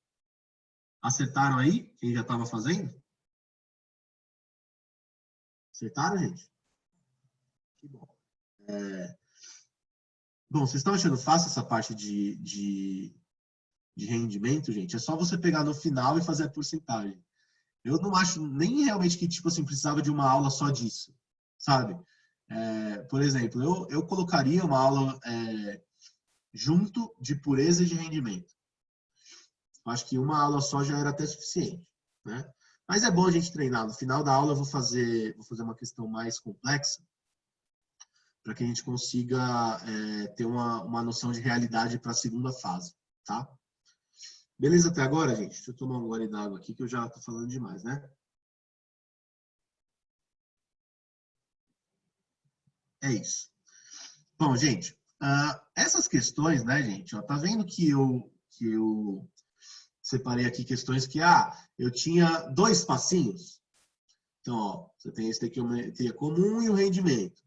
Acertaram aí? Quem já estava fazendo? Acertaram, gente? Que bom. Bom, vocês estão achando fácil essa parte de rendimento, gente? É só você pegar no final e fazer a porcentagem. Eu não acho nem realmente que, tipo assim, precisava de uma aula só disso, sabe? Por exemplo, eu colocaria uma aula junto de pureza e de rendimento. Eu acho que uma aula só já era até suficiente, né? Mas é bom a gente treinar. No final da aula eu vou fazer uma questão mais complexa para que a gente consiga ter uma noção de realidade para a segunda fase, tá? Beleza até agora, gente? Deixa eu tomar um gole d'água aqui que eu já estou falando demais, né? É isso. Bom, gente, essas questões, né, gente? Ó, tá vendo que eu separei aqui questões que, eu tinha 2 passinhos. Então, ó, você tem a estequiometria comum e o rendimento.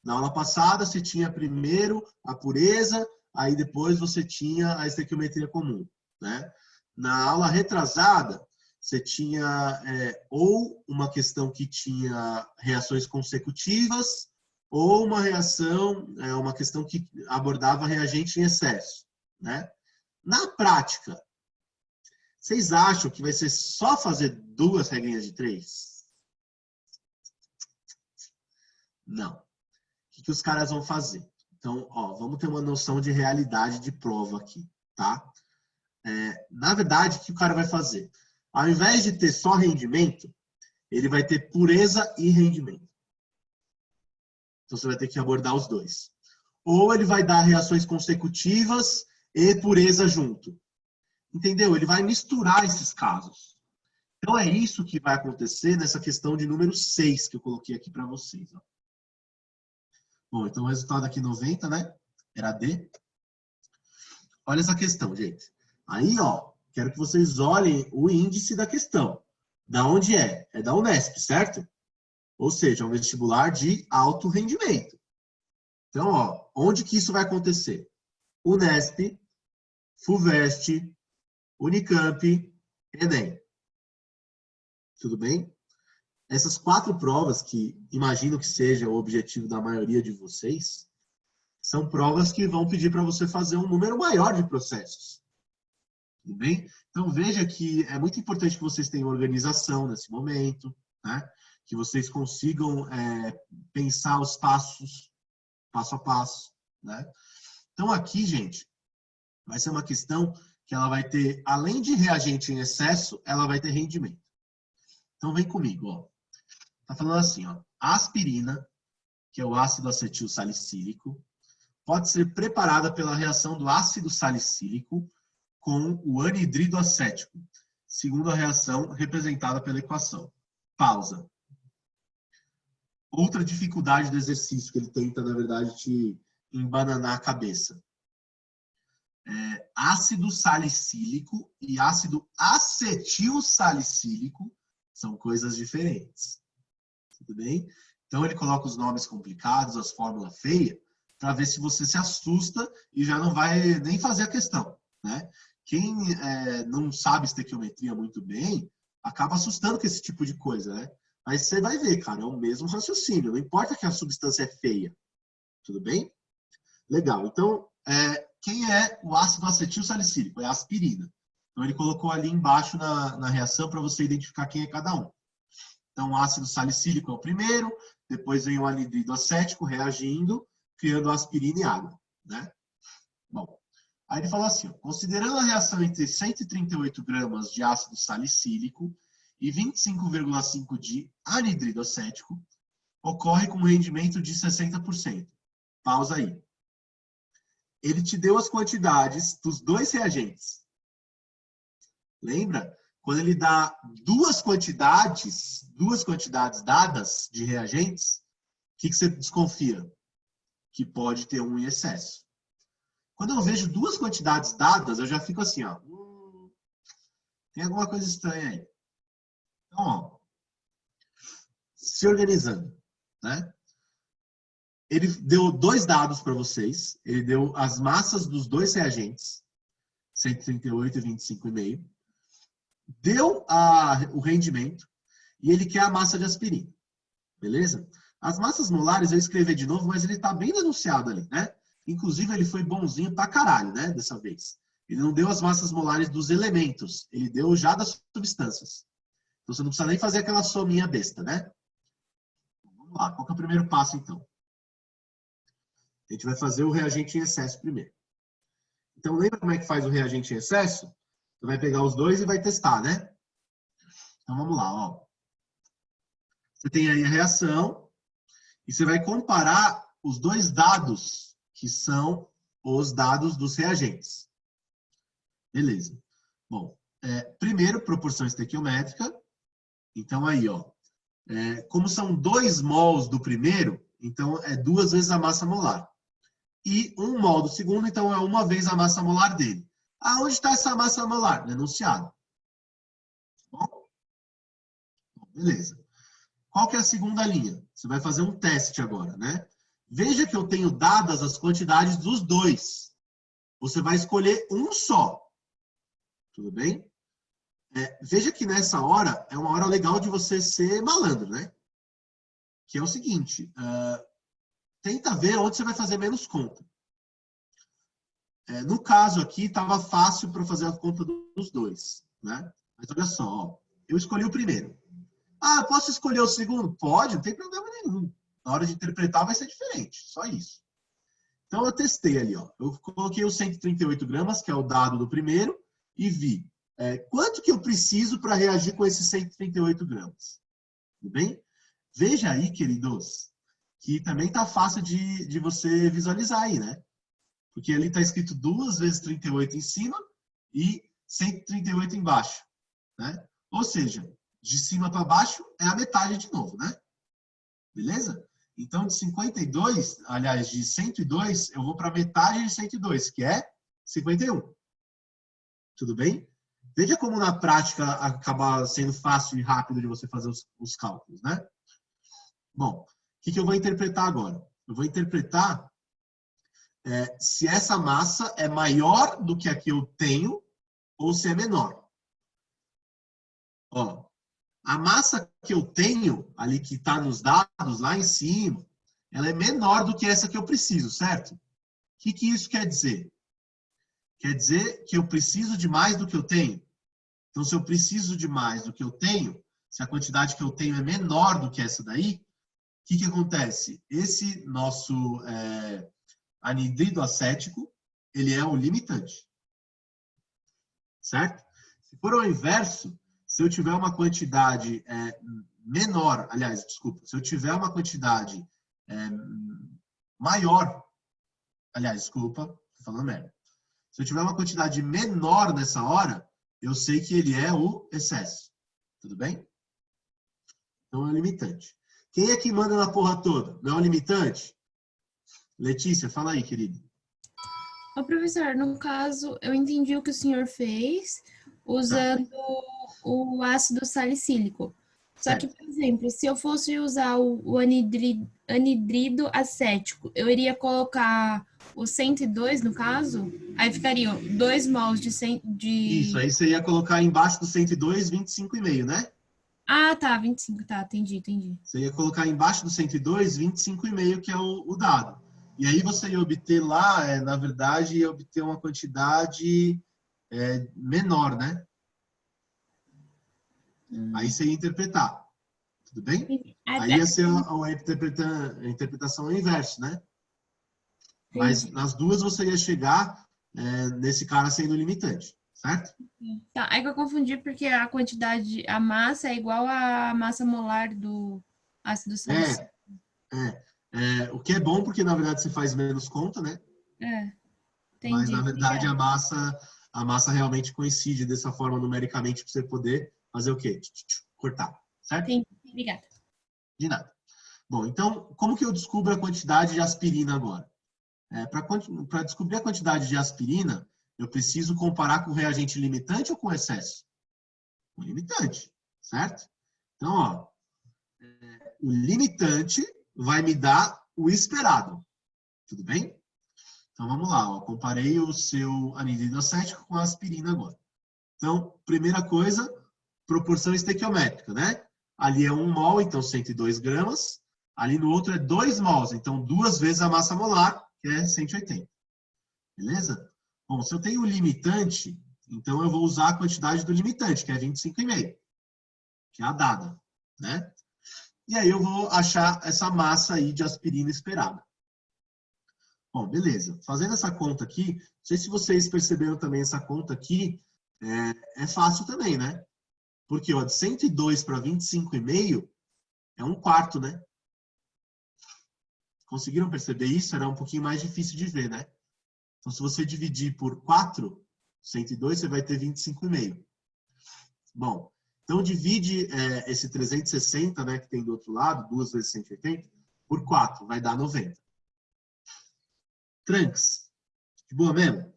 Na aula passada, você tinha primeiro a pureza, aí depois você tinha a estequiometria comum, né? Na aula retrasada, você tinha ou uma questão que tinha reações consecutivas, ou uma questão que abordava reagente em excesso, né? Na prática, vocês acham que vai ser só fazer 2 regrinhas de 3? Não. O que os caras vão fazer? Então, ó, vamos ter uma noção de realidade de prova aqui, tá? Na verdade, o que o cara vai fazer? Ao invés de ter só rendimento, ele vai ter pureza e rendimento. Então, você vai ter que abordar os 2. Ou ele vai dar reações consecutivas e pureza junto. Entendeu? Ele vai misturar esses casos. Então, é isso que vai acontecer nessa questão de número 6 que eu coloquei aqui para vocês. Ó. Bom, então o resultado aqui 90, né? Era D. Olha essa questão, gente. Aí, ó, quero que vocês olhem o índice da questão. Da onde é? É da Unesp, certo? Ou seja, é um vestibular de alto rendimento. Então, ó, onde que isso vai acontecer? Unesp, FUVEST, Unicamp, Enem. Tudo bem? Essas 4 provas, que imagino que seja o objetivo da maioria de vocês, são provas que vão pedir para você fazer um número maior de processos. Tudo bem? Então, veja que é muito importante que vocês tenham organização nesse momento, né? Que vocês consigam pensar os passos, passo a passo, né? Então, aqui, gente, vai ser uma questão que ela vai ter, além de reagente em excesso, ela vai ter rendimento. Então, vem comigo, ó. Tá falando assim, ó. A aspirina, que é o ácido acetil salicílico, pode ser preparada pela reação do ácido salicílico com o anidrido acético, segundo a reação representada pela equação. Pausa. Outra dificuldade do exercício que ele tenta, na verdade, te embananar a cabeça. Ácido salicílico e ácido acetil salicílico são coisas diferentes. Tudo bem? Então, ele coloca os nomes complicados, as fórmulas feias, para ver se você se assusta e já não vai nem fazer a questão, né? Quem não sabe estequiometria muito bem, acaba assustando com esse tipo de coisa, né? Mas você vai ver, cara, é o mesmo raciocínio. Não importa que a substância é feia. Tudo bem? Legal. Então, quem é o ácido acetil salicílico? É a aspirina. Então, ele colocou ali embaixo na reação para você identificar quem é cada um. Então, o ácido salicílico é o primeiro, depois vem o anidrido acético reagindo, criando aspirina e água, né? Bom, aí ele falou assim, ó, considerando a reação entre 138 gramas de ácido salicílico e 25,5 de anidrido acético, ocorre com um rendimento de 60%. Pausa aí. Ele te deu as quantidades dos 2 reagentes. Lembra? Quando ele dá duas quantidades dadas de reagentes, o que você desconfia? Que pode ter um em excesso. Quando eu vejo 2 quantidades dadas, eu já fico assim, ó. Tem alguma coisa estranha aí. Então, ó, se organizando, né? Ele deu 2 dados para vocês. Ele deu as massas dos 2 reagentes, 138 e 25,5. Deu o rendimento e ele quer a massa de aspirina. Beleza? As massas molares eu escrevi de novo, mas ele está bem denunciado ali, né? Inclusive, ele foi bonzinho pra caralho, né? Dessa vez. Ele não deu as massas molares dos elementos. Ele deu já das substâncias. Então, você não precisa nem fazer aquela sominha besta, né? Vamos lá. Qual que é o primeiro passo, então? A gente vai fazer o reagente em excesso primeiro. Então, lembra como é que faz o reagente em excesso? Você vai pegar os 2 e vai testar, né? Então, vamos lá, ó. Você tem aí a reação e você vai comparar os dois dados, que são os dados dos reagentes. Beleza. Bom, primeiro, proporção estequiométrica. Então, aí, ó, como são 2 mols do primeiro, então é 2 vezes a massa molar. E 1 mol do segundo, então é 1 vez a massa molar dele. Aonde está essa massa molar? No enunciado. Bom, beleza. Qual que é a segunda linha? Você vai fazer um teste agora, né? Veja que eu tenho dadas as quantidades dos dois. Você vai escolher um só. Tudo bem? Veja que nessa hora é uma hora legal de você ser malandro, né? Que é o seguinte, tenta ver onde você vai fazer menos conta. No caso aqui, estava fácil para fazer a conta dos dois, né? Mas olha só, ó, eu escolhi o primeiro. Ah, posso escolher o segundo? Pode, não tem problema nenhum. Na hora de interpretar vai ser diferente, só isso. Então eu testei ali, ó. Eu coloquei os 138 gramas, que é o dado do primeiro, e vi quanto que eu preciso para reagir com esses 138 gramas. Tudo bem? Veja aí, queridos, que também tá fácil de você visualizar aí, né? Porque ali está escrito 2 vezes 38 em cima e 138 embaixo, né? Ou seja, de cima para baixo é a metade de novo, né? Beleza? Então, de 52, aliás, de 102, eu vou para a metade de 102, que é 51. Tudo bem? Veja como na prática acaba sendo fácil e rápido de você fazer os cálculos, né? Bom, o que eu vou interpretar agora? Eu vou interpretar se essa massa é maior do que a que eu tenho ou se é menor. Ó, a massa que eu tenho, ali que está nos dados, lá em cima, ela é menor do que essa que eu preciso, certo? O que isso quer dizer? Quer dizer que eu preciso de mais do que eu tenho. Então, se eu preciso de mais do que eu tenho, se a quantidade que eu tenho é menor do que essa daí, o que acontece? Esse nosso anidrido acético, ele é o limitante. Certo? Se for ao inverso, se eu tiver uma quantidade menor, aliás, desculpa, se eu tiver uma quantidade maior, aliás, desculpa, tô falando merda. Se eu tiver uma quantidade menor nessa hora, eu sei que ele é o excesso. Tudo bem? Então é o limitante. Quem é que manda na porra toda? Não é o limitante? Letícia, fala aí, querida. Ô, professor, no caso, eu entendi o que o senhor fez usando o ácido salicílico. Só que, por exemplo, se eu fosse usar o anidrido acético, eu iria colocar o 102, no caso, aí ficariam 2 mols de... Isso, aí você ia colocar embaixo do 102, 25,5, né? Ah, tá, 25, tá, entendi. Você ia colocar embaixo do 102, 25,5, que é o dado. E aí você ia obter lá, na verdade, ia obter uma quantidade menor, né? Aí você ia interpretar. Tudo bem? Aí ia ser a interpretação inversa, né? Mas nas duas você ia chegar nesse cara sendo limitante, certo? Tá, é que eu confundi porque a quantidade, a massa é igual à massa molar do ácido salicílico. O que é bom porque, na verdade, você faz menos conta, né? Entendi. Mas, na verdade, a massa realmente coincide dessa forma numericamente para você poder fazer o quê? Cortar, certo? Entendi, obrigada. De nada. Bom, então, como que eu descubro a quantidade de aspirina agora? Para descobrir a quantidade de aspirina, eu preciso comparar com o reagente limitante ou com excesso? Com limitante, certo? Então, ó, o limitante vai me dar o esperado. Tudo bem? Então, vamos lá. Ó, comparei o seu anidrido acético com a aspirina agora. Então, primeira coisa, proporção estequiométrica, né? Ali é 1 mol, então 102 gramas. Ali no outro é 2 mols, então 2 vezes a massa molar, que é 180. Beleza? Bom, se eu tenho o limitante, então eu vou usar a quantidade do limitante, que é 25,5, que é a dada, né? E aí eu vou achar essa massa aí de aspirina esperada. Bom, beleza. Fazendo essa conta aqui, não sei se vocês perceberam também essa conta aqui, é fácil também, né? Porque, ó, de 102 para 25,5 é um quarto, né? Conseguiram perceber isso? Era um pouquinho mais difícil de ver, né? Então, se você dividir por 4, 102, você vai ter 25,5. Bom, então divide esse 360, né, que tem do outro lado, 2 vezes 180, por 4, vai dar 90. Tranks. De boa mesmo?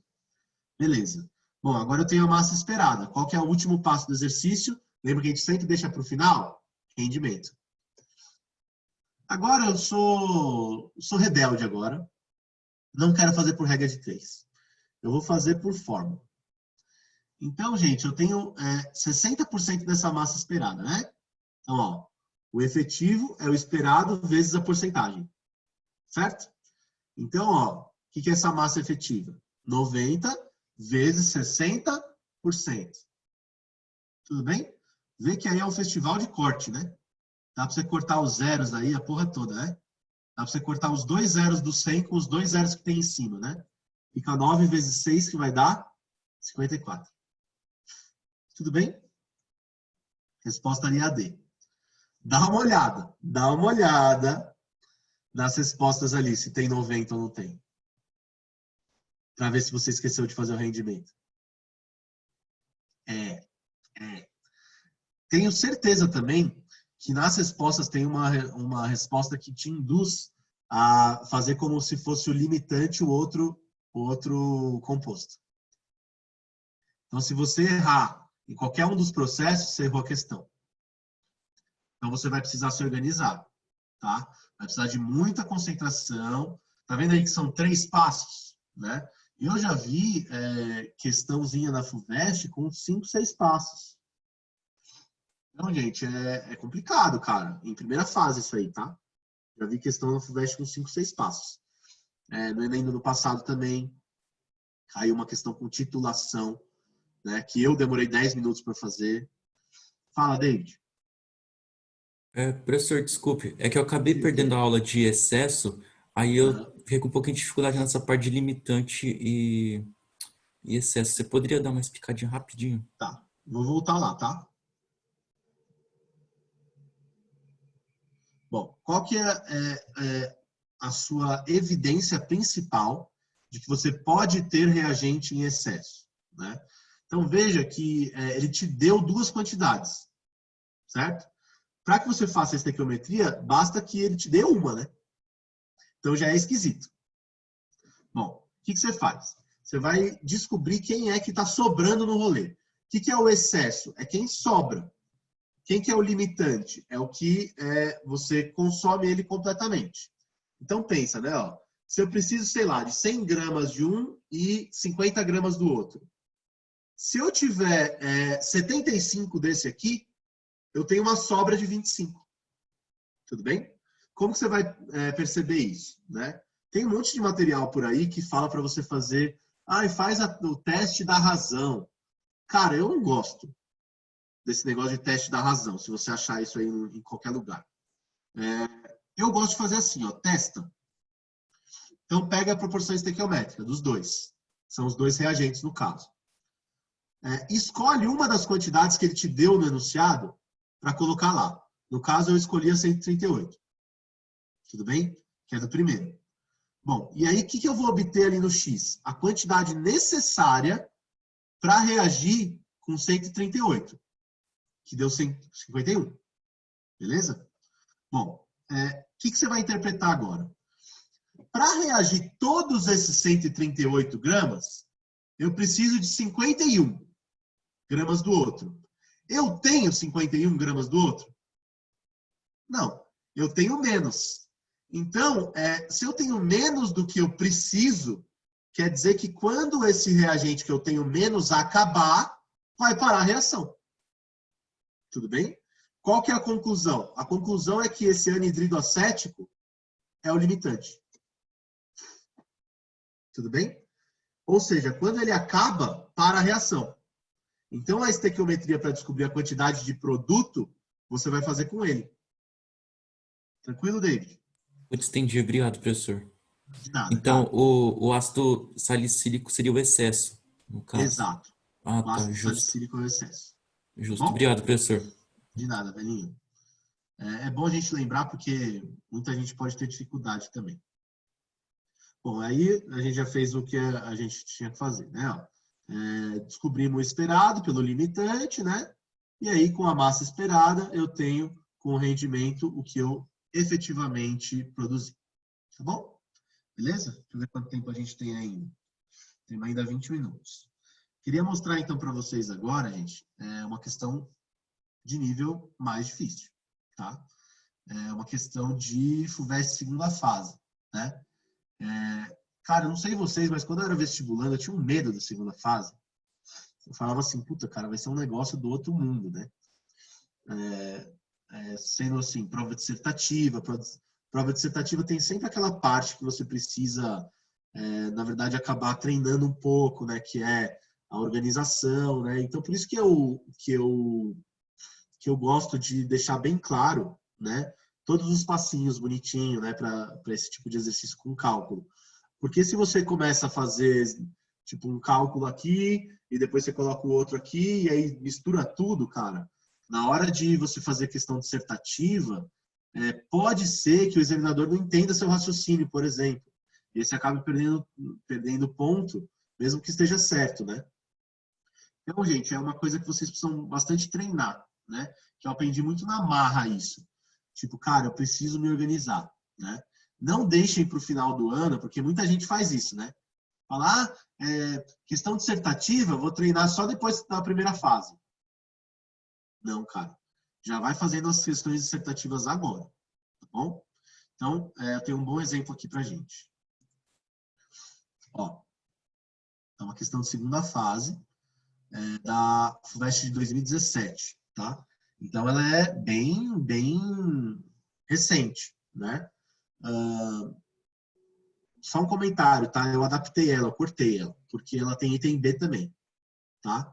Beleza. Bom, agora eu tenho a massa esperada. Qual que é o último passo do exercício? Lembra que a gente sempre deixa para o final? Rendimento. Agora eu sou rebelde agora. Não quero fazer por regra de 3. Eu vou fazer por fórmula. Então, gente, eu tenho 60% dessa massa esperada, né? Então, ó, o efetivo é o esperado vezes a porcentagem. Certo? Então, ó, o que é essa massa efetiva? 90 vezes 60%. Tudo bem? Vê que aí é um festival de corte, né? Dá para você cortar os zeros aí, a porra toda, né? Dá para você cortar os 2 zeros do 100 com os 2 zeros que tem em cima, né? Fica 9 vezes 6, que vai dar 54. Tudo bem? Resposta ali é a D. Dá uma olhada nas respostas ali, se tem 90 ou não tem. Para ver se você esqueceu de fazer o rendimento. Tenho certeza também que nas respostas tem uma resposta que te induz a fazer como se fosse o limitante o outro composto. Então, se você errar em qualquer um dos processos, você errou a questão. Então, você vai precisar se organizar, tá? Vai precisar de muita concentração. Tá vendo aí que são 3 passos, né? E eu já vi questãozinha na FUVEST com 5, 6 passos. Então, gente, é complicado, cara. Em primeira fase isso aí, tá? Já vi questão na FUVEST com 5, 6 passos. No Enem do ano passado também caiu uma questão com titulação, né? Que eu demorei 10 minutos para fazer. Fala, David. Professor, desculpe, é que eu acabei perdendo a aula de excesso, aí eu fiquei com um pouquinho de dificuldade nessa parte de limitante e excesso. Você poderia dar uma explicadinha rapidinho? Tá, vou voltar lá, tá? Bom, qual que é a sua evidência principal de que você pode ter reagente em excesso, né? Então, veja que ele te deu 2 quantidades, certo? Para que você faça a estequiometria, basta que ele te dê uma, né? Então, já é esquisito. Bom, o que você faz? Você vai descobrir quem é que está sobrando no rolê. O que é o excesso? É quem sobra. Quem que é o limitante? É o que você consome ele completamente. Então, pensa, né? Ó, se eu preciso, sei lá, de 100 gramas de um e 50 gramas do outro. Se eu tiver 75 desse aqui, eu tenho uma sobra de 25. Tudo bem? Como que você vai perceber isso, né? Tem um monte de material por aí que fala para você fazer, faz o teste da razão. Cara, eu não gosto desse negócio de teste da razão, se você achar isso aí em qualquer lugar. Eu gosto de fazer assim, ó, testa. Então, pega a proporção estequiométrica dos dois. São os 2 reagentes no caso. Escolhe uma das quantidades que ele te deu no enunciado para colocar lá. No caso, eu escolhi a 138. Tudo bem? Que é do primeiro. Bom, e aí o que eu vou obter ali no X? A quantidade necessária para reagir com 138, que deu 151. Beleza? Bom, o que você vai interpretar agora? Para reagir todos esses 138 gramas, eu preciso de 51 gramas do outro. Eu tenho 51 gramas do outro? Não, eu tenho menos. Então, se eu tenho menos do que eu preciso, quer dizer que quando esse reagente que eu tenho menos acabar, vai parar a reação. Tudo bem? Qual que é a conclusão? A conclusão é que esse anidrido acético é o limitante. Tudo bem? Ou seja, quando ele acaba, para a reação. Então, a estequiometria para descobrir a quantidade de produto, você vai fazer com ele. Tranquilo, David? Putz, entendi. Obrigado, professor. De nada, Então, cara. o ácido salicílico seria o excesso, no caso. Exato. Ah, O tá, ácido justo. salicílico é o excesso. Justo. Bom? Obrigado, professor. De nada, velhinho. É bom a gente lembrar porque muita gente pode ter dificuldade também. Bom, aí a gente já fez o que a gente tinha que fazer, né? Ó, descobrimos o esperado pelo limitante, né? E aí, com a massa esperada, eu tenho com o rendimento o que eu efetivamente produzi. Tá bom? Beleza? Deixa eu ver quanto tempo a gente tem ainda. Tem ainda 20 minutos. Queria mostrar, então, para vocês agora, gente, uma questão de nível mais difícil, tá? É uma questão de FUVEST segunda fase, né? Cara, eu não sei vocês, mas quando eu era vestibulando, eu tinha um medo da segunda fase. Eu falava assim, puta, cara, vai ser um negócio do outro mundo, né? Sendo assim, prova dissertativa. Prova dissertativa tem sempre aquela parte que você precisa, na verdade, acabar treinando um pouco, né? Que é a organização, né? Então, por isso que eu gosto de deixar bem claro, né? Todos os passinhos bonitinhos, né? Para esse tipo de exercício com cálculo. Porque se você começa a fazer, tipo, um cálculo aqui, e depois você coloca o outro aqui, e aí mistura tudo, cara, na hora de você fazer questão dissertativa, pode ser que o examinador não entenda seu raciocínio, por exemplo. E aí você acaba perdendo ponto, mesmo que esteja certo, né? Então, gente, é uma coisa que vocês precisam bastante treinar, né? Que eu aprendi muito na marra isso. Tipo, cara, eu preciso me organizar, né? Não deixem para o final do ano, porque muita gente faz isso, né? Falar, questão dissertativa, vou treinar só depois da primeira fase. Não, cara. Já vai fazendo as questões dissertativas agora, tá bom? Então, eu tenho um bom exemplo aqui pra gente. Ó, é uma questão de segunda fase da FUVEST de 2017, tá? Então, ela é bem recente, né? Só um comentário, tá? Eu adaptei ela, eu cortei ela, porque ela tem item B também, tá?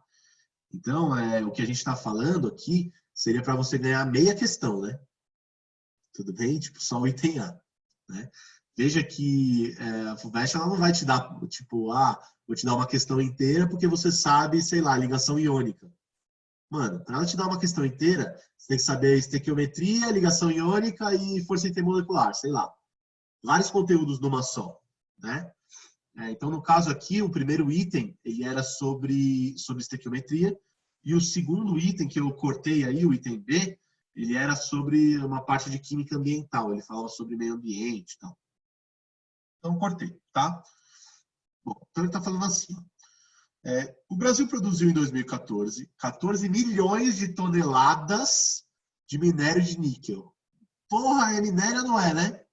Então, o que a gente está falando aqui seria para você ganhar meia questão, né? Tudo bem? Tipo, só o item A, né? Veja que a FUVEST ela não vai te dar, tipo, vou te dar uma questão inteira porque você sabe, sei lá, ligação iônica. Mano, para ela te dar uma questão inteira, você tem que saber estequiometria, ligação iônica e força intermolecular, sei lá. Vários conteúdos numa só, né? Então, no caso aqui, o primeiro item, ele era sobre estequiometria, e o segundo item que eu cortei aí, o item B, ele era sobre uma parte de química ambiental, ele falava sobre meio ambiente e tal. Então, cortei, tá? Bom, então ele está falando assim, o Brasil produziu em 2014 14 milhões de toneladas de minério de níquel. Porra, é minério ou não é, né?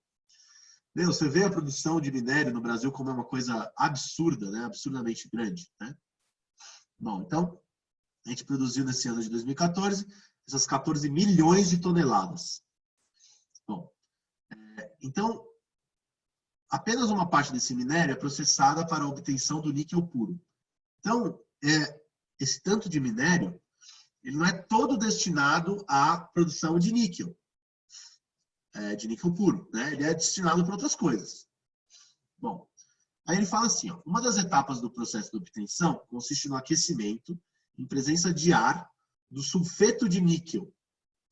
Meu, você vê a produção de minério no Brasil como uma coisa absurda, né? Absurdamente grande, né? Bom, então, a gente produziu nesse ano de 2014 essas 14 milhões de toneladas. Bom, então, apenas uma parte desse minério é processada para a obtenção do níquel puro. Então, esse tanto de minério, ele não é todo destinado à produção de níquel puro, né? Ele é destinado para outras coisas. Bom, aí ele fala assim, ó, uma das etapas do processo de obtenção consiste no aquecimento em presença de ar do sulfeto de níquel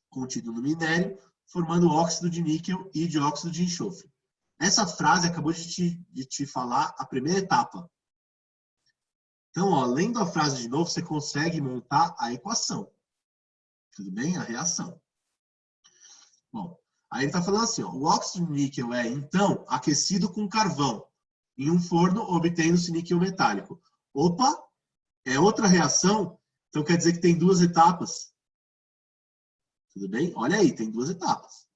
contido no minério, formando óxido de níquel e dióxido de enxofre. Essa frase acabou de te falar a primeira etapa. Então, ó, lendo a frase de novo, você consegue montar a equação. Tudo bem? A reação. Bom, aí ele está falando assim, ó, o óxido de níquel é, então, aquecido com carvão em um forno, obtendo-se níquel metálico. Opa, é outra reação? Então quer dizer que tem duas etapas. Tudo bem? Olha aí, tem duas etapas.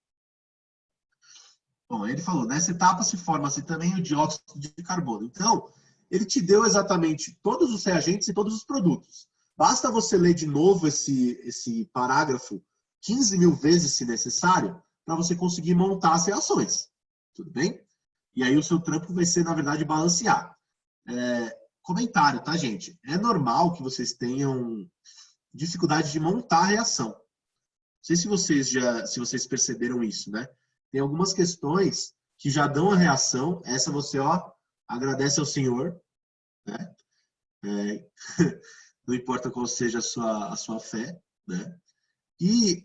Bom, ele falou, nessa etapa se forma-se também o dióxido de carbono. Então, ele te deu exatamente todos os reagentes e todos os produtos. Basta você ler de novo esse parágrafo 15 mil vezes, se necessário, para você conseguir montar as reações. Tudo bem? E aí o seu trampo vai ser, na verdade, balancear. Comentário, tá, gente? É normal que vocês tenham dificuldade de montar a reação. Não sei se vocês perceberam isso, né? Tem algumas questões que já dão a reação. Essa você, ó, agradece ao Senhor, né? Não importa qual seja a sua fé, né? E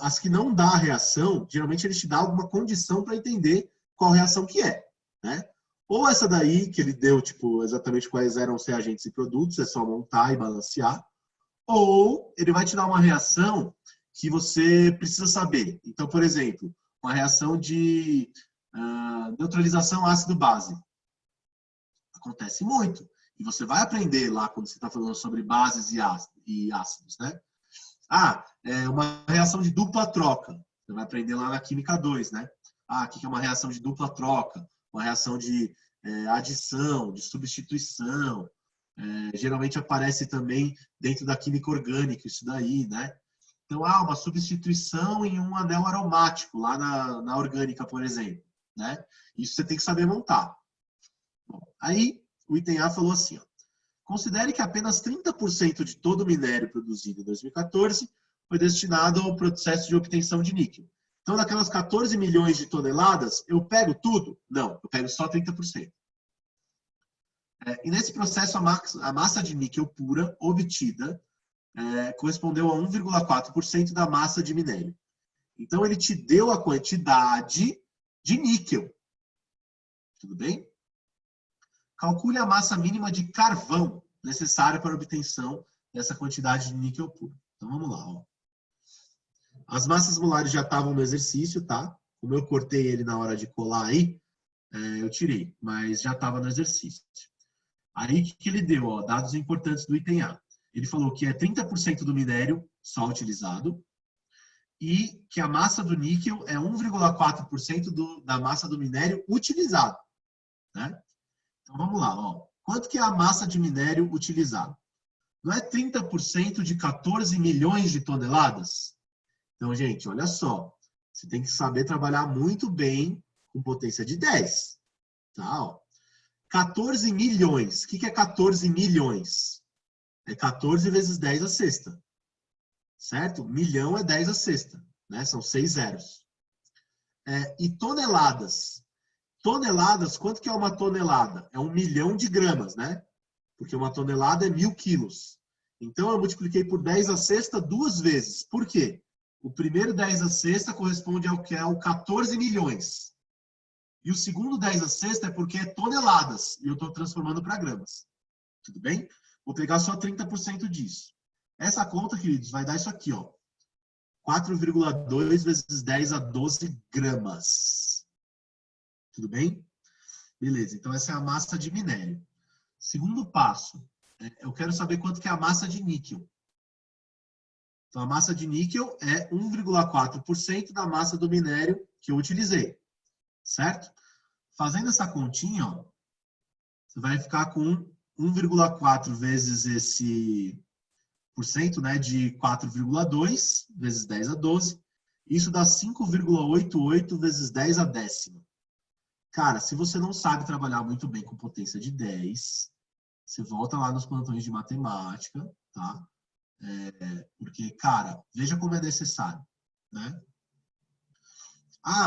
as que não dá a reação, geralmente ele te dá alguma condição para entender qual reação que é, né? Ou essa daí, que ele deu, tipo, exatamente quais eram os reagentes e produtos, é só montar e balancear. Ou ele vai te dar uma reação que você precisa saber. Então, por exemplo, uma reação de neutralização ácido-base. Acontece muito. E você vai aprender lá quando você está falando sobre bases e ácidos, né? Uma reação de dupla troca. Você vai aprender lá na Química 2, né? O que é uma reação de dupla troca? Uma reação de adição, de substituição. Geralmente aparece também dentro da química orgânica, isso daí, né? Então, uma substituição em um anel aromático, lá na orgânica, por exemplo, né? Isso você tem que saber montar. Bom, aí, o item A falou assim, ó, considere que apenas 30% de todo o minério produzido em 2014 foi destinado ao processo de obtenção de níquel. Então, daquelas 14 milhões de toneladas, eu pego tudo? Não, eu pego só 30%. E nesse processo, a massa de níquel pura obtida correspondeu a 1,4% da massa de minério. Então, ele te deu a quantidade de níquel. Tudo bem? Calcule a massa mínima de carvão necessária para a obtenção dessa quantidade de níquel puro. Então, vamos lá. Ó. As massas molares já estavam no exercício, tá? Como eu cortei ele na hora de colar aí, eu tirei, mas já estava no exercício. Aí, o que ele deu? Ó, dados importantes do item A. Ele falou que é 30% do minério só utilizado e que a massa do níquel é 1,4% da massa do minério utilizado. Né? Então, vamos lá. Ó. Quanto que é a massa de minério utilizado? Não é 30% de 14 milhões de toneladas? Então, gente, olha só. Você tem que saber trabalhar muito bem com potência de 10. Tá? Ó. 14 milhões. O que é 14 milhões? É 14 vezes 10 à sexta. Certo? Milhão é 10 à sexta. Né? São 6 zeros. E toneladas. Toneladas, quanto que é uma tonelada? É 1 milhão de gramas, né? Porque uma tonelada é 1.000 quilos. Então, eu multipliquei por 10 à sexta 2 vezes. Por quê? O primeiro 10 à sexta corresponde ao que é o 14 milhões. E o segundo 10 à sexta é porque é toneladas. E eu estou transformando para gramas. Tudo bem? Vou pegar só 30% disso. Essa conta, queridos, vai dar isso aqui, ó. 4,2 vezes 10 a 12 gramas. Tudo bem? Beleza. Então, essa é a massa de minério. Segundo passo. Eu quero saber quanto que é a massa de níquel. Então, a massa de níquel é 1,4% da massa do minério que eu utilizei. Certo? Fazendo essa continha, ó, você vai ficar com 1,4 vezes esse porcento, né, de 4,2 vezes 10 a 12. Isso dá 5,88 vezes 10 a décima. Cara, se você não sabe trabalhar muito bem com potência de 10, você volta lá nos plantões de matemática, tá? Porque, cara, veja como é necessário, né?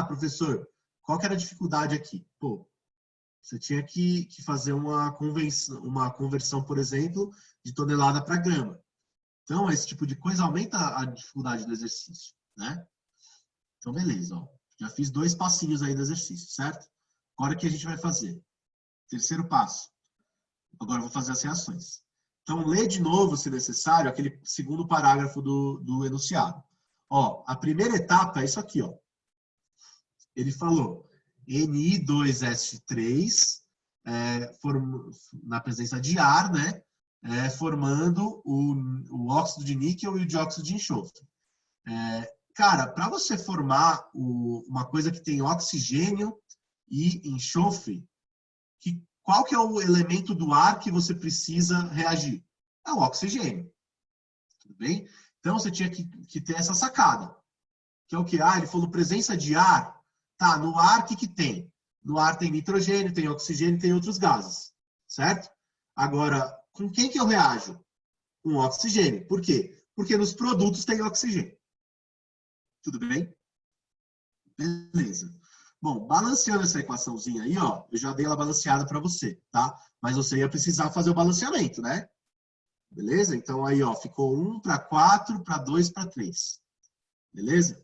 Professor, qual que era a dificuldade aqui? Pô, você tinha que fazer uma conversão, por exemplo, de tonelada para grama. Então, esse tipo de coisa aumenta a dificuldade do exercício, né? Então, beleza, ó. Já fiz 2 passinhos aí do exercício, certo? Agora o que a gente vai fazer? Terceiro passo. Agora eu vou fazer as reações. Então, lê de novo, se necessário, aquele segundo parágrafo do enunciado. Ó, a primeira etapa é isso aqui, ó. Ele falou Ni2S3 na presença de ar, né? Formando o óxido de níquel e o dióxido de enxofre. Cara, para você formar uma coisa que tem oxigênio e enxofre, qual que é o elemento do ar que você precisa reagir? É o oxigênio. Tudo bem? Então, você tinha que ter essa sacada. Que é o que? Ele falou presença de ar. Tá, no ar, o que tem? No ar tem nitrogênio, tem oxigênio, tem outros gases. Certo? Agora, com quem que eu reajo? Com oxigênio. Por quê? Porque nos produtos tem oxigênio. Tudo bem? Beleza. Bom, balanceando essa equaçãozinha aí, ó, eu já dei ela balanceada para você, tá? Mas você ia precisar fazer o balanceamento, né? Beleza? Então aí, ó, ficou 1 para 4, para 2 para 3. Beleza?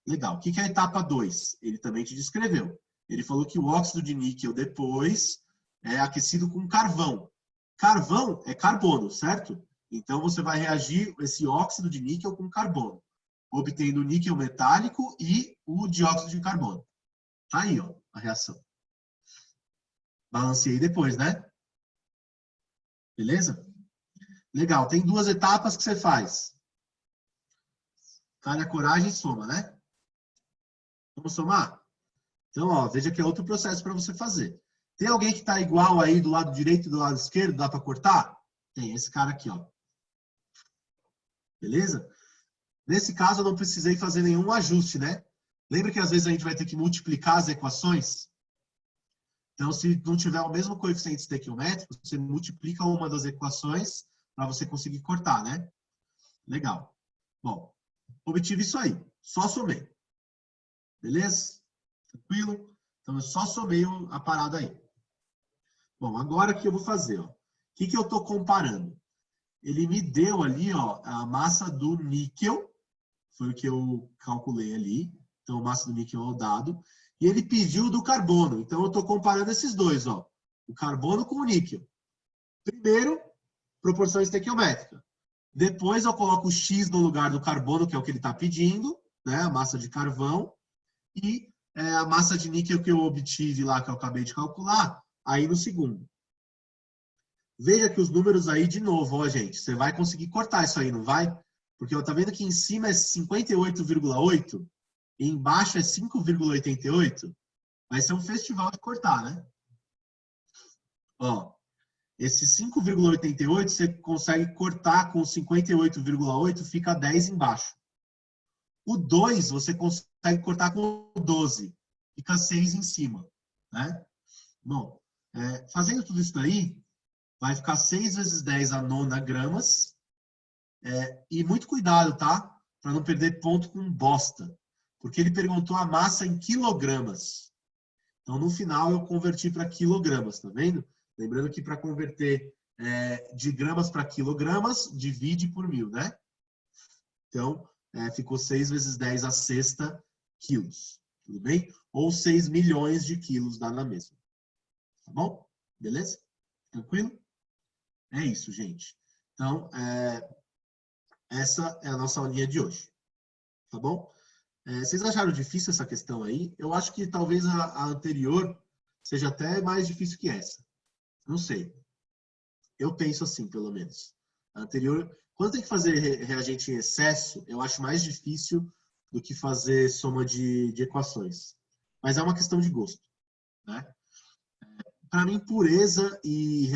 Legal. O que é a etapa 2? Ele também te descreveu. Ele falou que o óxido de níquel depois é aquecido com carvão. Carvão é carbono, certo? Então você vai reagir esse óxido de níquel com carbono, obtendo o níquel metálico e o dióxido de carbono. Tá aí, ó, a reação. Balanceei depois, né? Beleza? Legal. Tem 2 etapas que você faz. Cara, coragem e soma, né? Vamos somar? Então, ó, veja que é outro processo para você fazer. Tem alguém que está igual aí do lado direito e do lado esquerdo? Dá para cortar? Tem, esse cara aqui, ó. Beleza? Nesse caso, eu não precisei fazer nenhum ajuste, né? Lembra que às vezes a gente vai ter que multiplicar as equações? Então, se não tiver o mesmo coeficiente estequiométrico, você multiplica uma das equações para você conseguir cortar, né? Legal. Bom, obtive isso aí. Só somei. Beleza? Tranquilo? Então, eu só somei a parada aí. Bom, agora o que eu vou fazer? Ó? O que eu estou comparando? Ele me deu ali, ó, a massa do níquel, foi o que eu calculei ali. Então, a massa do níquel é o dado. E ele pediu do carbono. Então, eu estou comparando esses dois, ó. O carbono com o níquel. Primeiro, proporção estequiométrica. Depois, eu coloco o X no lugar do carbono, que é o que ele está pedindo, né? A massa de carvão. E a massa de níquel que eu obtive lá, que eu acabei de calcular, aí no segundo. Veja que os números aí, de novo, ó, gente, você vai conseguir cortar isso aí, não vai? Porque tá vendo que em cima é 58,8 e embaixo é 5,88? Vai ser um festival de cortar, né? Ó, esse 5,88 você consegue cortar com 58,8, fica 10 embaixo. O 2 você consegue cortar com 12, fica 6 em cima, né? Bom, fazendo tudo isso daí, vai ficar 6 vezes 10 a nona gramas. E muito cuidado, tá? Para não perder ponto com bosta. Porque ele perguntou a massa em quilogramas. Então, no final, eu converti para quilogramas, tá vendo? Lembrando que para converter de gramas para quilogramas, divide por 1000, né? Então, ficou 6 vezes 10 a sexta quilos. Tudo bem? Ou 6 milhões de quilos, dá na mesma. Tá bom? Beleza? Tranquilo? É isso, gente. Então, essa é a nossa aulinha de hoje. Tá bom? Vocês acharam difícil essa questão aí? Eu acho que talvez a anterior seja até mais difícil que essa. Não sei. Eu penso assim, pelo menos. A anterior, quando tem que fazer reagente em excesso, eu acho mais difícil do que fazer soma de equações. Mas é uma questão de gosto, né? Para mim, pureza e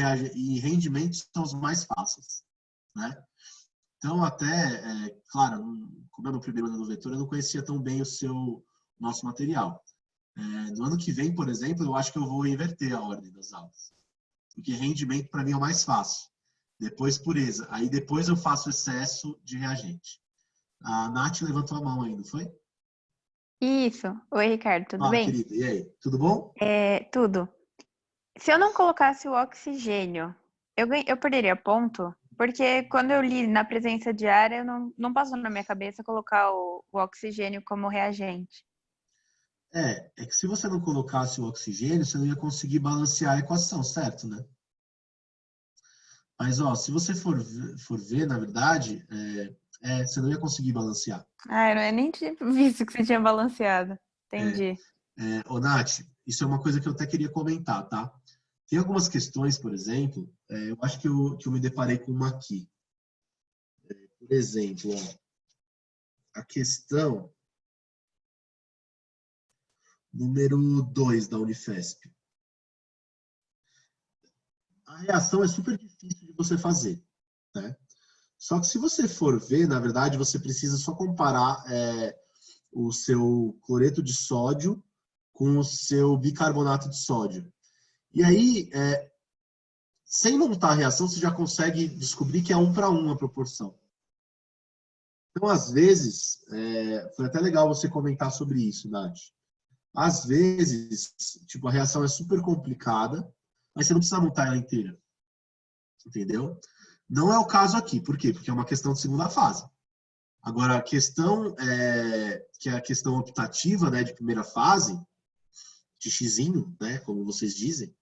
rendimento são os mais fáceis, né? Então, até, claro, como é no primeiro ano do vetor, eu não conhecia tão bem nosso material. No ano que vem, por exemplo, eu acho que eu vou inverter a ordem das aulas. Porque rendimento, para mim, é o mais fácil. Depois, pureza. Aí, depois eu faço excesso de reagente. A Nath levantou a mão aí, não foi? Isso. Oi, Ricardo, tudo bem? Querida, e aí? Tudo bom? Tudo. Se eu não colocasse o oxigênio, eu perderia ponto? Porque quando eu li na presença de ar, eu não passou na minha cabeça colocar o oxigênio como reagente. É que se você não colocasse o oxigênio, você não ia conseguir balancear a equação, certo, né? Mas, ó, se você for ver, na verdade, você não ia conseguir balancear. Eu nem tinha visto que você tinha balanceado. Entendi. Ô, Nath, isso é uma coisa que eu até queria comentar, tá? Tem algumas questões, por exemplo, eu acho que eu me deparei com uma aqui. Por exemplo, ó, a questão número 2 da Unifesp. A reação é super difícil de você fazer, né? Só que se você for ver, na verdade, você precisa só comparar o seu cloreto de sódio com o seu bicarbonato de sódio. E aí, sem montar a reação, você já consegue descobrir que é 1 para 1 a proporção. Então, às vezes, foi até legal você comentar sobre isso, Nath. Às vezes, tipo, a reação é super complicada, mas você não precisa montar ela inteira. Entendeu? Não é o caso aqui. Por quê? Porque é uma questão de segunda fase. Agora, a questão que é a questão optativa, né, de primeira fase, de xizinho, né, como vocês dizem,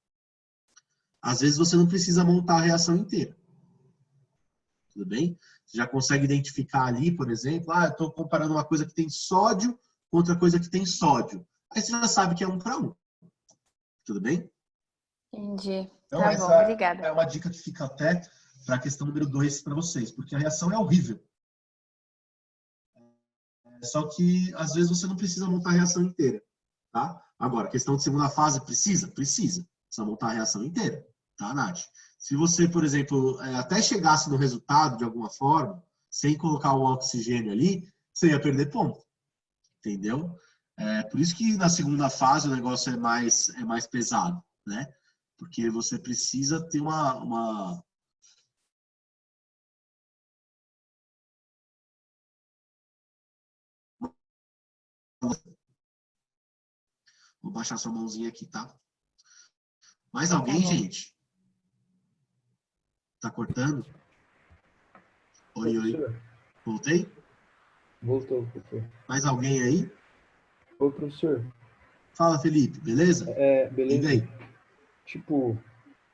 às vezes você não precisa montar a reação inteira. Tudo bem? Você já consegue identificar ali, por exemplo, eu estou comparando uma coisa que tem sódio com outra coisa que tem sódio. Aí você já sabe que é 1 para 1. Tudo bem? Entendi. Então, Tá essa bom, obrigada. é uma dica que fica até para a questão número 2 para vocês, porque a reação é horrível. Só que, às vezes, você não precisa montar a reação inteira. Tá? Agora, questão de segunda fase, precisa? Precisa. Precisa montar a reação inteira. Tá, Nath? Se você, por exemplo, até chegasse no resultado de alguma forma, sem colocar o oxigênio ali, você ia perder ponto. Entendeu? Por isso que na segunda fase o negócio é mais pesado, né? Porque você precisa ter uma... Vou baixar sua mãozinha aqui, tá? Mais alguém, bom. gente? Tá cortando? Oi, oi. Professor, Voltei? voltou, professor. Mais alguém aí? Ô, professor, Fala, Felipe, beleza? Diga beleza? aí. Tipo,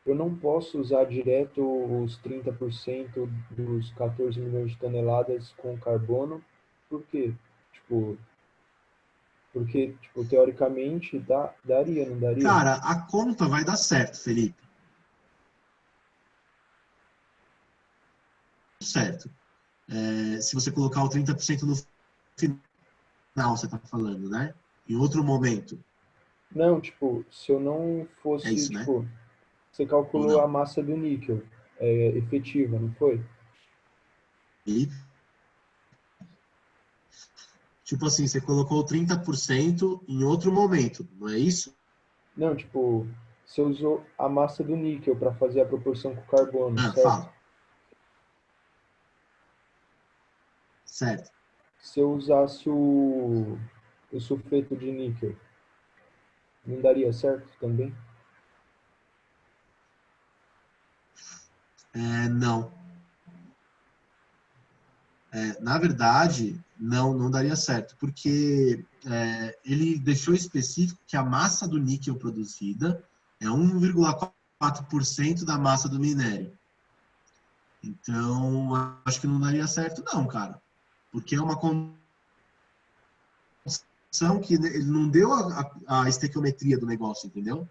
eu não posso usar direto os 30% dos 14 milhões de toneladas com carbono, por quê? Porque, teoricamente, daria, não daria? Cara, a conta vai dar certo, Felipe. Certo. Se você colocar o 30% no final, você tá falando, né? Em outro momento. Não, se eu não É fosse, isso, né? você Ou calculou a não? massa do níquel efetiva, não foi? E, tipo assim, você colocou 30% em outro momento, não é isso? Não, você usou a massa do níquel para fazer a proporção com o carbono, certo? Fala. Certo. Se eu usasse o sulfeto de níquel, não daria certo também? Não. Na verdade, não daria certo, porque ele deixou específico que a massa do níquel produzida é 1,4% da massa do minério. Então, acho que não daria certo não, cara. Porque é uma condição que ele não deu a estequiometria do negócio, entendeu?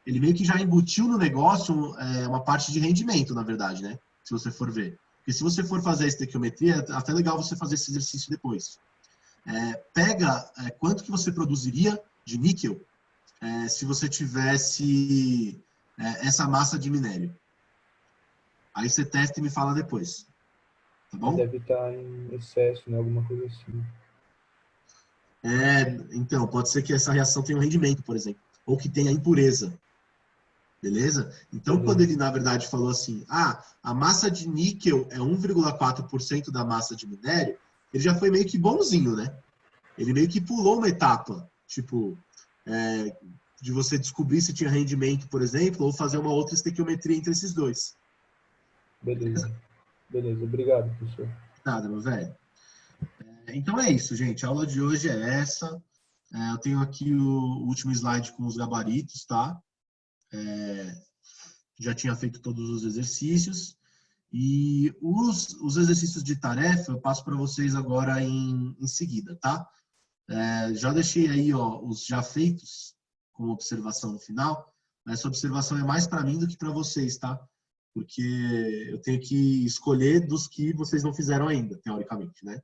Ele meio que já embutiu no negócio uma parte de rendimento, na verdade, né? Se você for ver. Porque se você for fazer a estequiometria, é até legal você fazer esse exercício depois. Pega quanto que você produziria de níquel se você tivesse essa massa de minério. Aí você testa e me fala depois. Tá bom? Deve estar em excesso, né? Alguma coisa assim. Então, pode ser que essa reação tenha um rendimento, por exemplo. Ou que tenha impureza. Beleza? Então, Beleza. quando ele, na verdade, falou assim, a massa de níquel é 1,4% da massa de minério, ele já foi meio que bonzinho, né? Ele meio que pulou uma etapa, tipo, de você descobrir se tinha rendimento, por exemplo, ou fazer uma outra estequiometria entre esses dois. Beleza. Beleza, obrigado, professor. Nada, meu velho. Então é isso, gente. A aula de hoje é essa. Eu tenho aqui o último slide com os gabaritos, tá? Já tinha feito todos os exercícios. E os exercícios de tarefa eu passo para vocês agora em seguida, tá? Já deixei aí os já feitos com observação no final. Essa observação é mais para mim do que para vocês, tá? Porque eu tenho que escolher dos que vocês não fizeram ainda, teoricamente, né?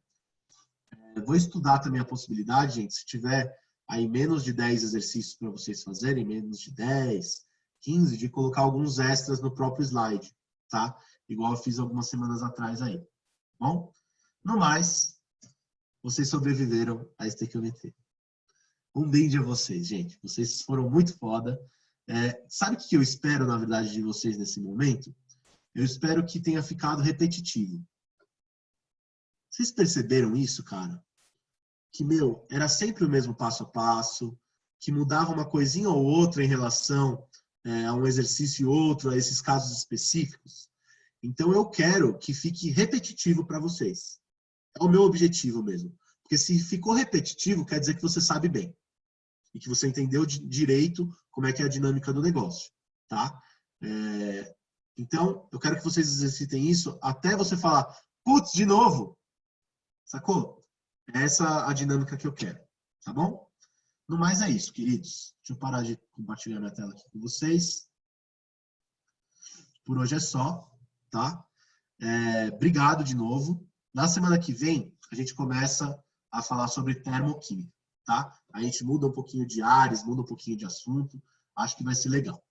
Vou estudar também a possibilidade, gente, se tiver aí menos de 10 exercícios para vocês fazerem, menos de 10, 15, de colocar alguns extras no próprio slide, tá? Igual eu fiz algumas semanas atrás aí. Bom? No mais, vocês sobreviveram a estequiometria. Um brinde a vocês, gente. Vocês foram muito foda. Sabe o que eu espero, na verdade, de vocês nesse momento? Eu espero que tenha ficado repetitivo. Vocês perceberam isso, cara? Que, era sempre o mesmo passo a passo, que mudava uma coisinha ou outra em relação a um exercício e outro, a esses casos específicos. Então, eu quero que fique repetitivo para vocês. É o meu objetivo mesmo. Porque se ficou repetitivo, quer dizer que você sabe bem. E que você entendeu direito como é que é a dinâmica do negócio. Tá? Então, eu quero que vocês exercitem isso até você falar, putz, de novo. Sacou? Essa é a dinâmica que eu quero. Tá bom? No mais é isso, queridos. Deixa eu parar de compartilhar minha tela aqui com vocês. Por hoje é só, tá? Obrigado de novo. Na semana que vem, a gente começa a falar sobre termoquímica, tá? A gente muda um pouquinho de áreas, muda um pouquinho de assunto. Acho que vai ser legal,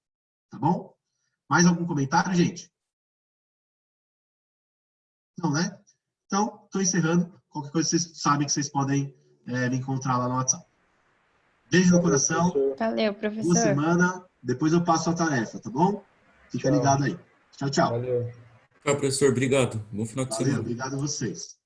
tá bom? Mais algum comentário, gente? Não, né? Então, estou encerrando. Qualquer coisa, vocês sabem que vocês podem me encontrar lá no WhatsApp. Beijo no coração. Valeu, Boa professor. semana. Depois eu passo a tarefa, tá bom? Fica ligado aí. Tchau, tchau. Valeu. Tchau, professor. Obrigado. Bom final de Valeu, semana. obrigado a vocês.